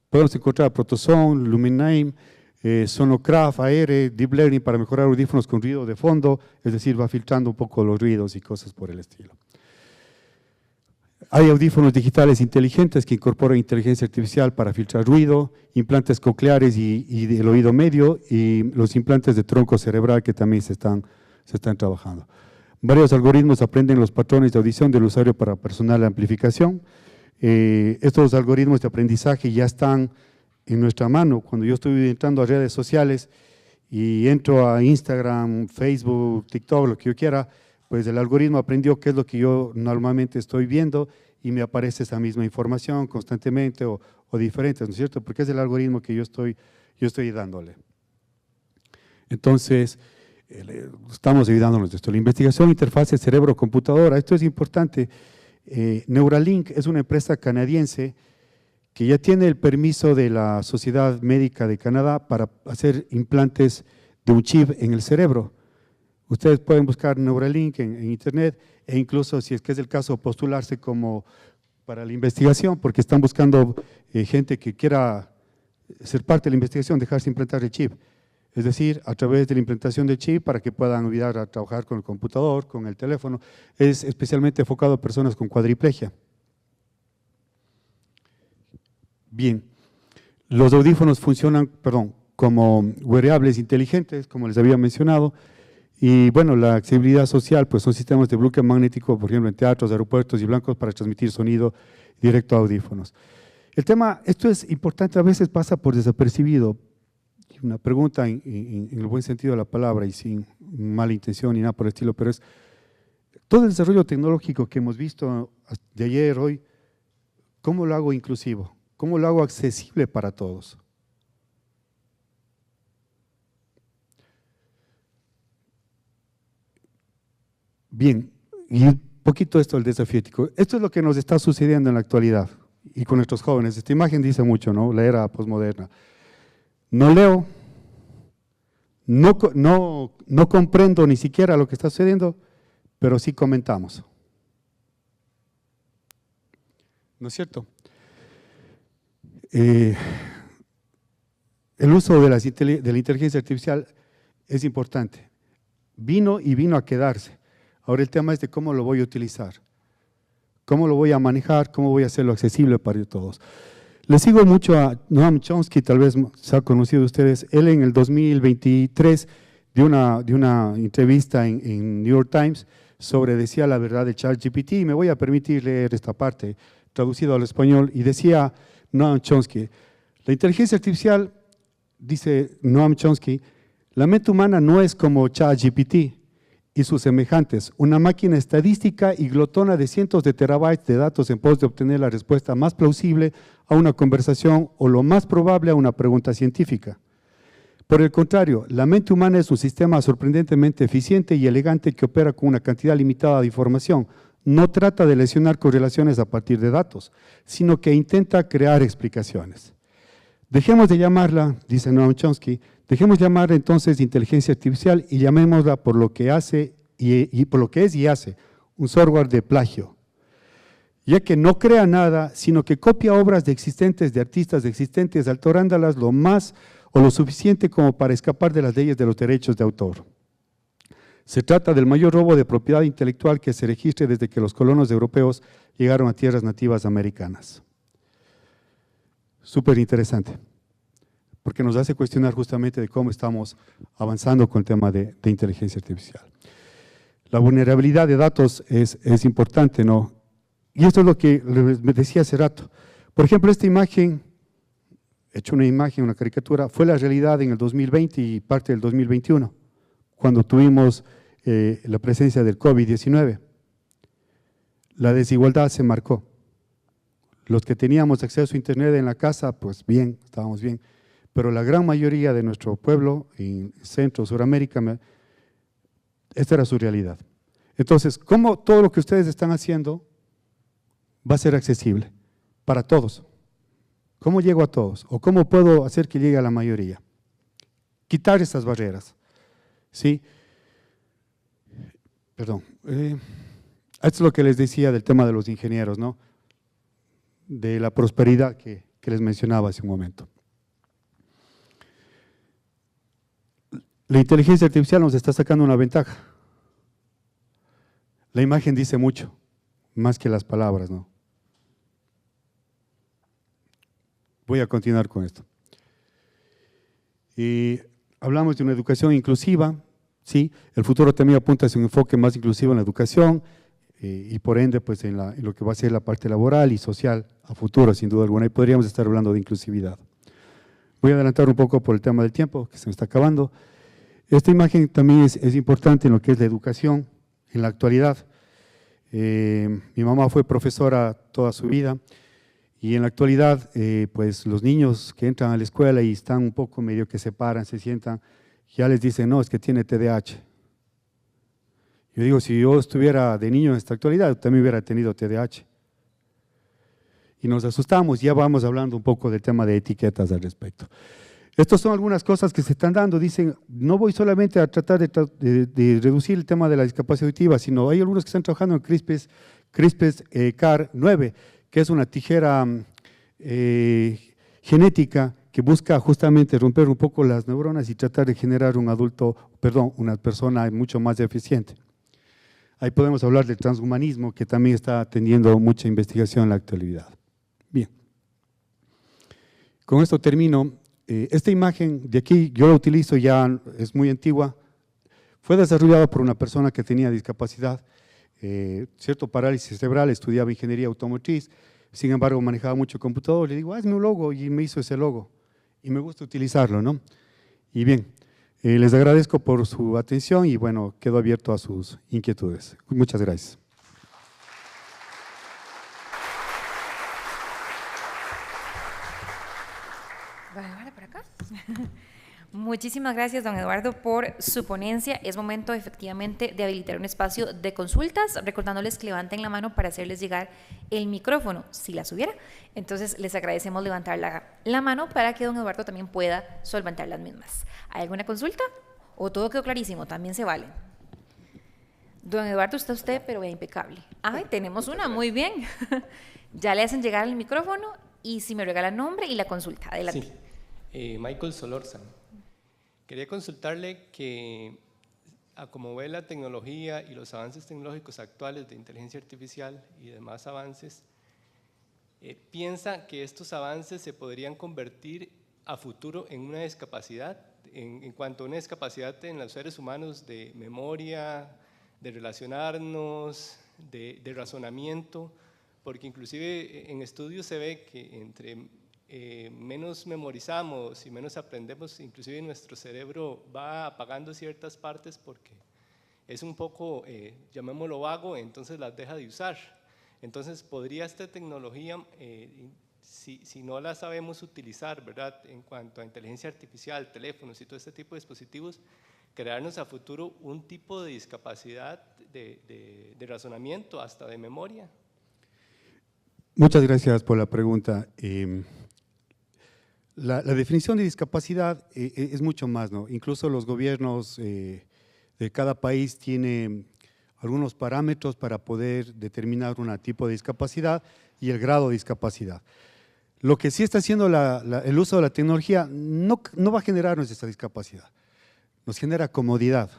Podemos encontrar Protosound, Luminame, Sonocraft, AR, Deep Learning para mejorar audífonos con ruido de fondo, es decir, va filtrando un poco los ruidos y cosas por el estilo. Hay audífonos digitales inteligentes que incorporan inteligencia artificial para filtrar ruido, implantes cocleares y del oído medio, y los implantes de tronco cerebral que también se están trabajando. Varios algoritmos aprenden los patrones de audición del usuario para personal amplificación. Estos algoritmos de aprendizaje ya están en nuestra mano. Cuando yo estoy entrando a redes sociales y entro a Instagram, Facebook, TikTok, lo que yo quiera, pues el algoritmo aprendió qué es lo que yo normalmente estoy viendo y me aparece esa misma información constantemente o diferentes, ¿no es cierto? Porque es el algoritmo que yo estoy dándole. Entonces, estamos ayudándonos de esto. La investigación interfase cerebro-computadora, esto es importante. Neuralink es una empresa canadiense que ya tiene el permiso de la Sociedad Médica de Canadá para hacer implantes de un chip en el cerebro. Ustedes pueden buscar Neuralink en internet e incluso, si es que es el caso, postularse como para la investigación, porque están buscando gente que quiera ser parte de la investigación, dejarse implantar el chip. Es decir, a través de la implantación del chip para que puedan ayudar a trabajar con el computador, con el teléfono. Es especialmente enfocado a personas con cuadriplegia. Bien, los audífonos funcionan, como wearables inteligentes, como les había mencionado. Y bueno, la accesibilidad social, pues son sistemas de bloque magnético, por ejemplo, en teatros, aeropuertos y blancos para transmitir sonido directo a audífonos. El tema, esto es importante, a veces pasa por desapercibido. Una pregunta en el buen sentido de la palabra y sin mala intención ni nada por el estilo, pero es todo el desarrollo tecnológico que hemos visto de ayer, hoy, ¿cómo lo hago inclusivo? ¿Cómo lo hago accesible para todos? Bien, y un poquito esto del desafío ético. Esto es lo que nos está sucediendo en la actualidad y con nuestros jóvenes. Esta imagen dice mucho, ¿no? La era posmoderna. No leo, no comprendo ni siquiera lo que está sucediendo, pero sí comentamos. ¿No es cierto? El uso de la inteligencia artificial es importante. Vino a quedarse. Ahora el tema es de cómo lo voy a utilizar, cómo lo voy a manejar, cómo voy a hacerlo accesible para todos. Les sigo mucho a Noam Chomsky, tal vez se ha conocido de ustedes. Él en el 2023 dio una entrevista en New York Times sobre decía la verdad de ChatGPT, y me voy a permitir leer esta parte, traducido al español, y decía Noam Chomsky, la inteligencia artificial, dice Noam Chomsky, la mente humana no es como ChatGPT y sus semejantes, una máquina estadística y glotona de cientos de terabytes de datos en pos de obtener la respuesta más plausible a una conversación o lo más probable a una pregunta científica. Por el contrario, la mente humana es un sistema sorprendentemente eficiente y elegante que opera con una cantidad limitada de información. No trata de lesionar correlaciones a partir de datos, sino que intenta crear explicaciones. Dejemos de llamarla, dice Noam Chomsky, dejemos llamarla entonces inteligencia artificial y llamémosla por lo que hace y por lo que es y hace, un software de plagio, ya que no crea nada, sino que copia obras de artistas existentes, alterándolas lo más o lo suficiente como para escapar de las leyes de los derechos de autor. Se trata del mayor robo de propiedad intelectual que se registre desde que los colonos europeos llegaron a tierras nativas americanas. Súper interesante, porque nos hace cuestionar justamente de cómo estamos avanzando con el tema de inteligencia artificial. La vulnerabilidad de datos es importante, ¿no? Y esto es lo que les decía hace rato. Por ejemplo, esta imagen, he hecho una imagen, una caricatura, fue la realidad en el 2020 y parte del 2021, cuando tuvimos la presencia del COVID-19. La desigualdad se marcó. Los que teníamos acceso a internet en la casa, pues bien, estábamos bien, pero la gran mayoría de nuestro pueblo, en Centro, Suramérica, esta era su realidad. Entonces, ¿cómo todo lo que ustedes están haciendo va a ser accesible para todos? ¿Cómo llego a todos? ¿O cómo puedo hacer que llegue a la mayoría? Quitar esas barreras, ¿sí? Perdón. Esto es lo que les decía del tema de los ingenieros, ¿no? De la prosperidad que les mencionaba hace un momento. La inteligencia artificial nos está sacando una ventaja. La imagen dice mucho, más que las palabras, ¿no? voy a continuar con esto. Hablamos de una educación inclusiva, ¿sí? El futuro también apunta hacia un enfoque más inclusivo en la educación y por ende pues en lo que va a ser la parte laboral y social a futuro, sin duda alguna, y podríamos estar hablando de inclusividad. Voy a adelantar un poco por el tema del tiempo, que se me está acabando. Esta imagen también es importante en lo que es la educación en la actualidad. Mi mamá fue profesora toda su vida y en la actualidad pues los niños que entran a la escuela y están un poco medio que se paran, se sientan, ya les dicen, no, es que tiene TDAH. Yo digo, si yo estuviera de niño en esta actualidad, también hubiera tenido TDAH. Y nos asustamos, ya vamos hablando un poco del tema de etiquetas al respecto. Estas son algunas cosas que se están dando, dicen, no voy solamente a tratar de reducir el tema de la discapacidad auditiva, sino hay algunos que están trabajando en CRISPR Cas9, que es una tijera genética que busca justamente romper un poco las neuronas y tratar de generar una persona mucho más eficiente. Ahí podemos hablar del transhumanismo, que también está teniendo mucha investigación en la actualidad. Bien, con esto termino. Esta imagen de aquí, yo la utilizo ya, es muy antigua, fue desarrollada por una persona que tenía discapacidad, cierto parálisis cerebral, estudiaba ingeniería automotriz, sin embargo manejaba mucho computador, le digo, hazme un logo, y me hizo ese logo, y me gusta utilizarlo, ¿no? Y bien, les agradezco por su atención y bueno, quedo abierto a sus inquietudes. Muchas gracias. Vale, por acá. Muchísimas gracias, don Eduardo, por su ponencia. Es momento efectivamente de habilitar un espacio de consultas, recordándoles que levanten la mano para hacerles llegar el micrófono, si las hubiera. Entonces, les agradecemos levantar la mano para que don Eduardo también pueda solventar las mismas. ¿Hay alguna consulta? ¿O todo quedó clarísimo? También se vale. Don Eduardo, está usted, pero impecable. Ay, tenemos una, muy bien. Ya le hacen llegar el micrófono y si me regala el nombre y la consulta. Adelante. Sí, Michael Solórzano. Quería consultarle que, a como ve la tecnología y los avances tecnológicos actuales de inteligencia artificial y demás avances, ¿piensa que estos avances se podrían convertir a futuro en una discapacidad? En cuanto a una discapacidad en los seres humanos de memoria, de relacionarnos, de razonamiento, porque inclusive en estudios se ve que entre menos memorizamos y menos aprendemos, inclusive nuestro cerebro va apagando ciertas partes porque es un poco, llamémoslo vago, entonces las deja de usar. Entonces, ¿podría esta tecnología, si no la sabemos utilizar, ¿verdad?, en cuanto a inteligencia artificial, teléfonos y todo este tipo de dispositivos, crearnos a futuro un tipo de discapacidad de razonamiento, hasta de memoria? Muchas gracias por la pregunta. La definición de discapacidad es mucho más, ¿no? Incluso los gobiernos de cada país tienen algunos parámetros para poder determinar un tipo de discapacidad y el grado de discapacidad. Lo que sí está haciendo el uso de la tecnología no va a generarnos esta discapacidad, nos genera comodidad.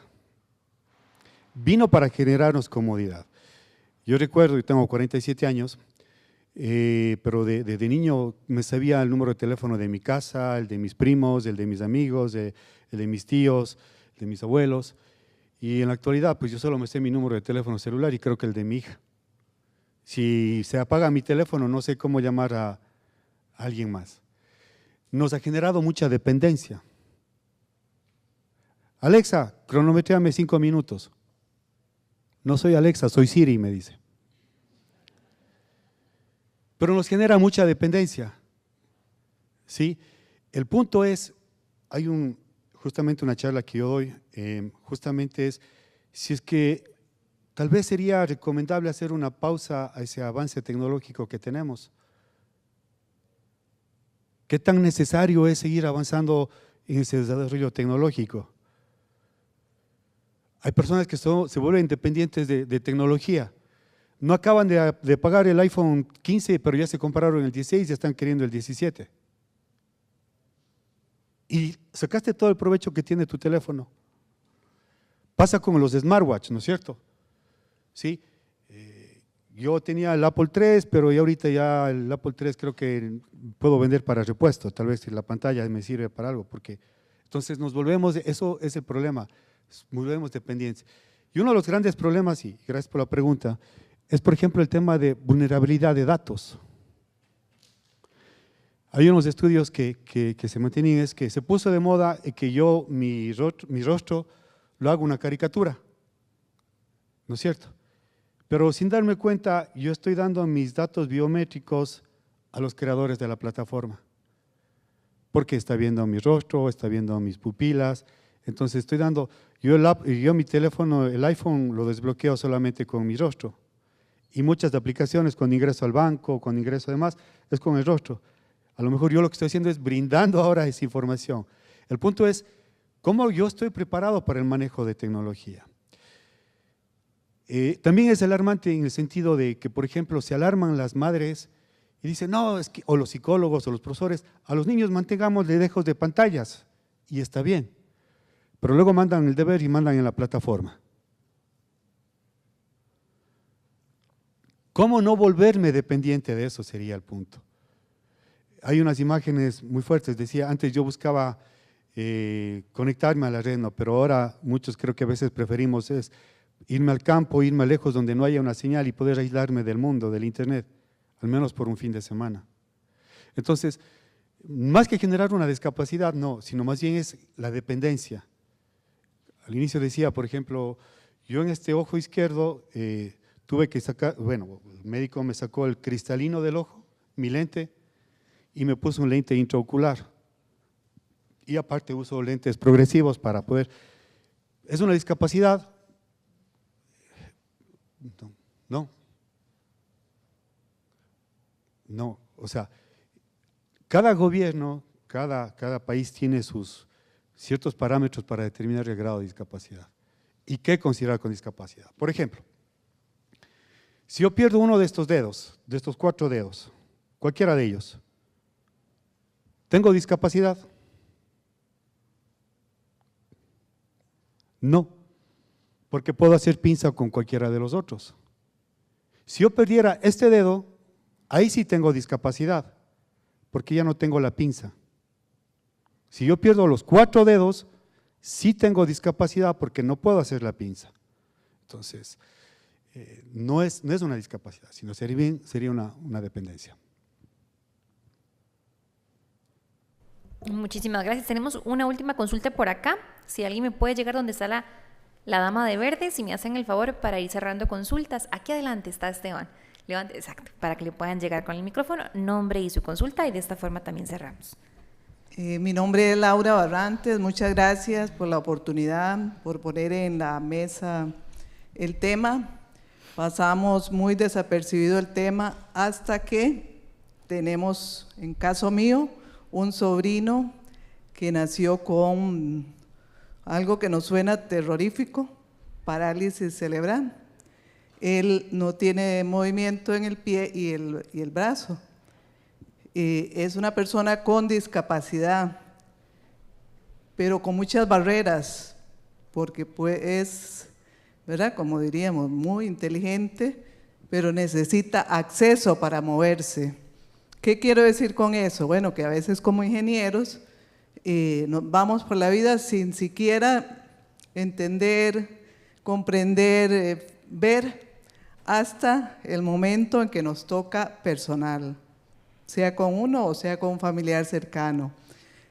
Vino para generarnos comodidad. Yo recuerdo, yo tengo 47 años, pero de niño me sabía el número de teléfono de mi casa, el de mis primos, el de mis amigos, el de mis tíos, el de mis abuelos, y en la actualidad pues yo solo me sé mi número de teléfono celular y creo que el de mi hija. Si se apaga mi teléfono no sé cómo llamar a alguien más. Nos ha generado mucha dependencia. Alexa, cronometréame 5 minutos. No soy Alexa, soy Siri, me dice. Pero nos genera mucha dependencia, ¿sí? El punto es, hay justamente una charla que yo doy, justamente es, si es que tal vez sería recomendable hacer una pausa a ese avance tecnológico que tenemos. ¿Qué tan necesario es seguir avanzando en ese desarrollo tecnológico? Hay personas que se vuelven dependientes de tecnología. No acaban de pagar el iPhone 15, pero ya se compraron el 16 y ya están queriendo el 17. Y sacaste todo el provecho que tiene tu teléfono. Pasa con los smartwatch, ¿no es cierto? ¿Sí? yo tenía el Apple III, pero ya ahorita ya el Apple III creo que puedo vender para repuesto, tal vez si la pantalla me sirve para algo, porque entonces nos volvemos, eso es el problema, nos volvemos dependientes. Y uno de los grandes problemas, y gracias por la pregunta, es por ejemplo el tema de vulnerabilidad de datos. Hay unos estudios que se mantienen, es que se puso de moda que yo mi rostro lo hago una caricatura, ¿no es cierto? Pero sin darme cuenta, yo estoy dando mis datos biométricos a los creadores de la plataforma, porque está viendo mi rostro, está viendo mis pupilas, entonces estoy dando, yo mi teléfono, el iPhone lo desbloqueo solamente con mi rostro, y muchas aplicaciones cuando ingreso al banco, cuando ingreso además, es con el rostro. A lo mejor yo lo que estoy haciendo es brindando ahora esa información. El punto es, ¿cómo yo estoy preparado para el manejo de tecnología? También es alarmante en el sentido de que, por ejemplo, se alarman las madres y dicen, no, es que, o los psicólogos o los profesores, a los niños mantengámosle lejos de pantallas, y está bien, pero luego mandan el deber y mandan en la plataforma. ¿Cómo no volverme dependiente de eso? Sería el punto. Hay unas imágenes muy fuertes, decía, antes yo buscaba conectarme a la red, no, pero ahora muchos creo que a veces preferimos es irme al campo, irme lejos donde no haya una señal y poder aislarme del mundo, del internet, al menos por un fin de semana. Entonces, más que generar una discapacidad, no, sino más bien es la dependencia. Al inicio decía, por ejemplo, yo en este ojo izquierdo tuve que sacar, bueno, el médico me sacó el cristalino del ojo, mi lente, y me puso un lente intraocular. Y aparte uso lentes progresivos para poder… ¿Es una discapacidad? No, o sea, cada gobierno, cada país tiene sus ciertos parámetros para determinar el grado de discapacidad y qué considerar con discapacidad. Por ejemplo, si yo pierdo uno de estos dedos, de estos 4 dedos, cualquiera de ellos, ¿tengo discapacidad? No, porque puedo hacer pinza con cualquiera de los otros. Si yo perdiera este dedo, ahí sí tengo discapacidad, porque ya no tengo la pinza. Si yo pierdo los 4 dedos, sí tengo discapacidad porque no puedo hacer la pinza. Entonces, no es una discapacidad, sino sería una dependencia. Muchísimas gracias. Tenemos una última consulta por acá. Si alguien me puede llegar donde está la dama de verde, si me hacen el favor para ir cerrando consultas. Aquí adelante está Esteban. Levante, exacto, para que le puedan llegar con el micrófono, nombre y su consulta, y de esta forma también cerramos. Mi nombre es Laura Barrantes. Muchas gracias por la oportunidad, por poner en la mesa el tema. Pasamos muy desapercibido el tema hasta que tenemos, en caso mío, un sobrino que nació con algo que nos suena terrorífico, parálisis cerebral. Él no tiene movimiento en el pie y el brazo. Es una persona con discapacidad, pero con muchas barreras, porque pues es, ¿verdad?, como diríamos, muy inteligente, pero necesita acceso para moverse. ¿Qué quiero decir con eso? Bueno, que a veces como ingenieros nos vamos por la vida sin siquiera entender, comprender, ver, hasta el momento en que nos toca personal, sea con uno o sea con un familiar cercano.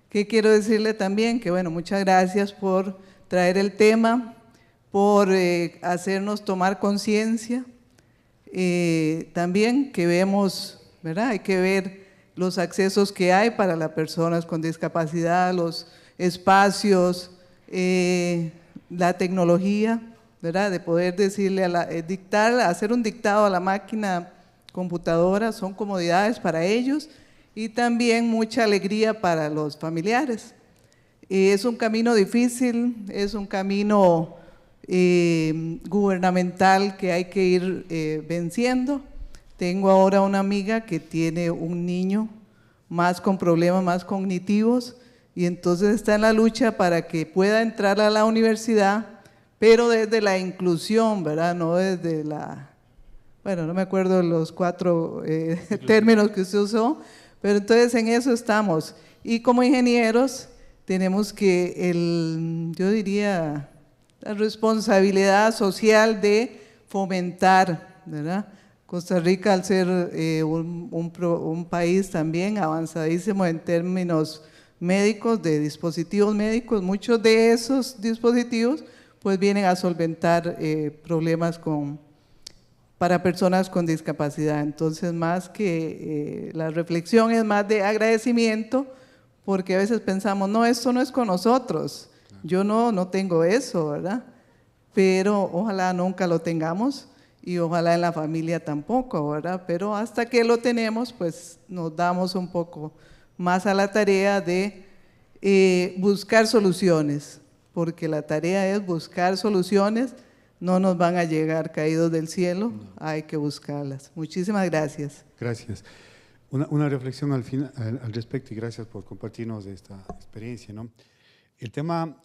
¿Qué quiero decirle también? Que bueno, muchas gracias por traer el tema, por hacernos tomar conciencia, también que vemos, ¿verdad?, hay que ver los accesos que hay para las personas con discapacidad, los espacios, la tecnología, ¿verdad?, de poder decirle, hacer un dictado a la máquina computadora, son comodidades para ellos y también mucha alegría para los familiares. Es un camino difícil, es un camino gubernamental que hay que ir venciendo. Tengo ahora una amiga que tiene un niño más con problemas más cognitivos y entonces está en la lucha para que pueda entrar a la universidad, pero desde la inclusión, ¿verdad?, no desde la bueno, no me acuerdo los 4 términos que usted usó, pero entonces en eso estamos. Y como ingenieros tenemos que, yo diría, la responsabilidad social de fomentar, ¿verdad? Costa Rica, al ser un país también avanzadísimo en términos médicos, de dispositivos médicos, muchos de esos dispositivos pues vienen a solventar problemas para personas con discapacidad. Entonces, más que la reflexión es más de agradecimiento, porque a veces pensamos, no, esto no es con nosotros, yo no tengo eso, ¿verdad? Pero ojalá nunca lo tengamos y ojalá en la familia tampoco, ¿verdad? Pero hasta que lo tenemos, pues nos damos un poco más a la tarea de buscar soluciones, porque la tarea es buscar soluciones, no nos van a llegar caídos del cielo, hay que buscarlas. Muchísimas gracias. Gracias. Una reflexión al respecto y gracias por compartirnos esta experiencia, ¿no? El tema,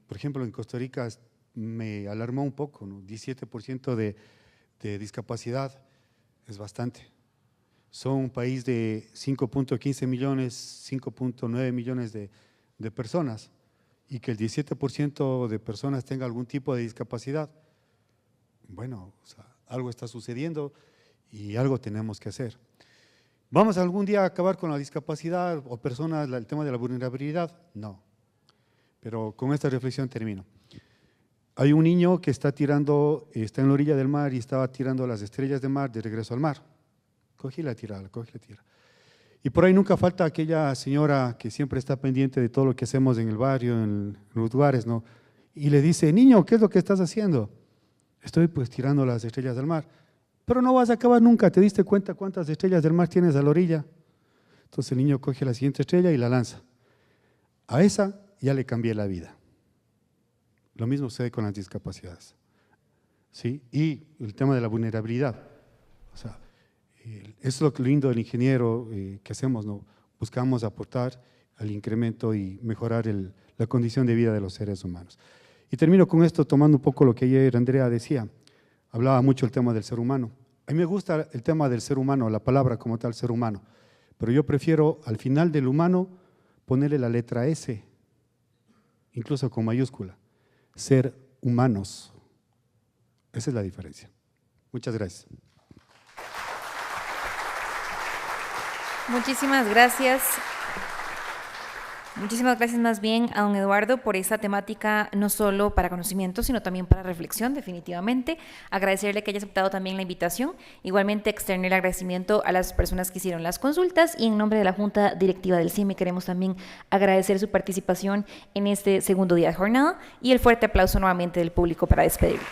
por ejemplo, en Costa Rica me alarmó un poco, ¿no? 17% de discapacidad es bastante. Son un país de 5.15 millones, 5.9 millones de personas y que el 17% de personas tenga algún tipo de discapacidad. Bueno, o sea, algo está sucediendo y algo tenemos que hacer. ¿Vamos algún día a acabar con la discapacidad o personas, el tema de la vulnerabilidad? No. Pero con esta reflexión termino. Hay un niño que está en la orilla del mar y estaba tirando las estrellas de mar de regreso al mar. Coge la tira. Y por ahí nunca falta aquella señora que siempre está pendiente de todo lo que hacemos en el barrio, en los lugares, ¿no? Y le dice, niño, ¿qué es lo que estás haciendo? Estoy pues tirando las estrellas del mar. Pero no vas a acabar nunca, ¿te diste cuenta cuántas estrellas del mar tienes a la orilla? Entonces el niño coge la siguiente estrella y la lanza. A esa ya le cambié la vida. Lo mismo sucede con las discapacidades, ¿sí? Y el tema de la vulnerabilidad. O sea, eso es lo lindo del ingeniero que hacemos, ¿no? Buscamos aportar al incremento y mejorar la condición de vida de los seres humanos. Y termino con esto tomando un poco lo que ayer Andrea decía. Hablaba mucho el tema del ser humano. A mí me gusta el tema del ser humano, la palabra como tal, ser humano. Pero yo prefiero al final del humano ponerle la letra S, incluso con mayúscula. Ser humanos. Esa es la diferencia. Muchas gracias. Muchísimas gracias. Muchísimas gracias más bien a don Eduardo por esta temática, no solo para conocimiento, sino también para reflexión, definitivamente. Agradecerle que haya aceptado también la invitación. Igualmente, externar el agradecimiento a las personas que hicieron las consultas y en nombre de la Junta Directiva del CIMI queremos también agradecer su participación en este segundo día de jornada y el fuerte aplauso nuevamente del público para despedirlo.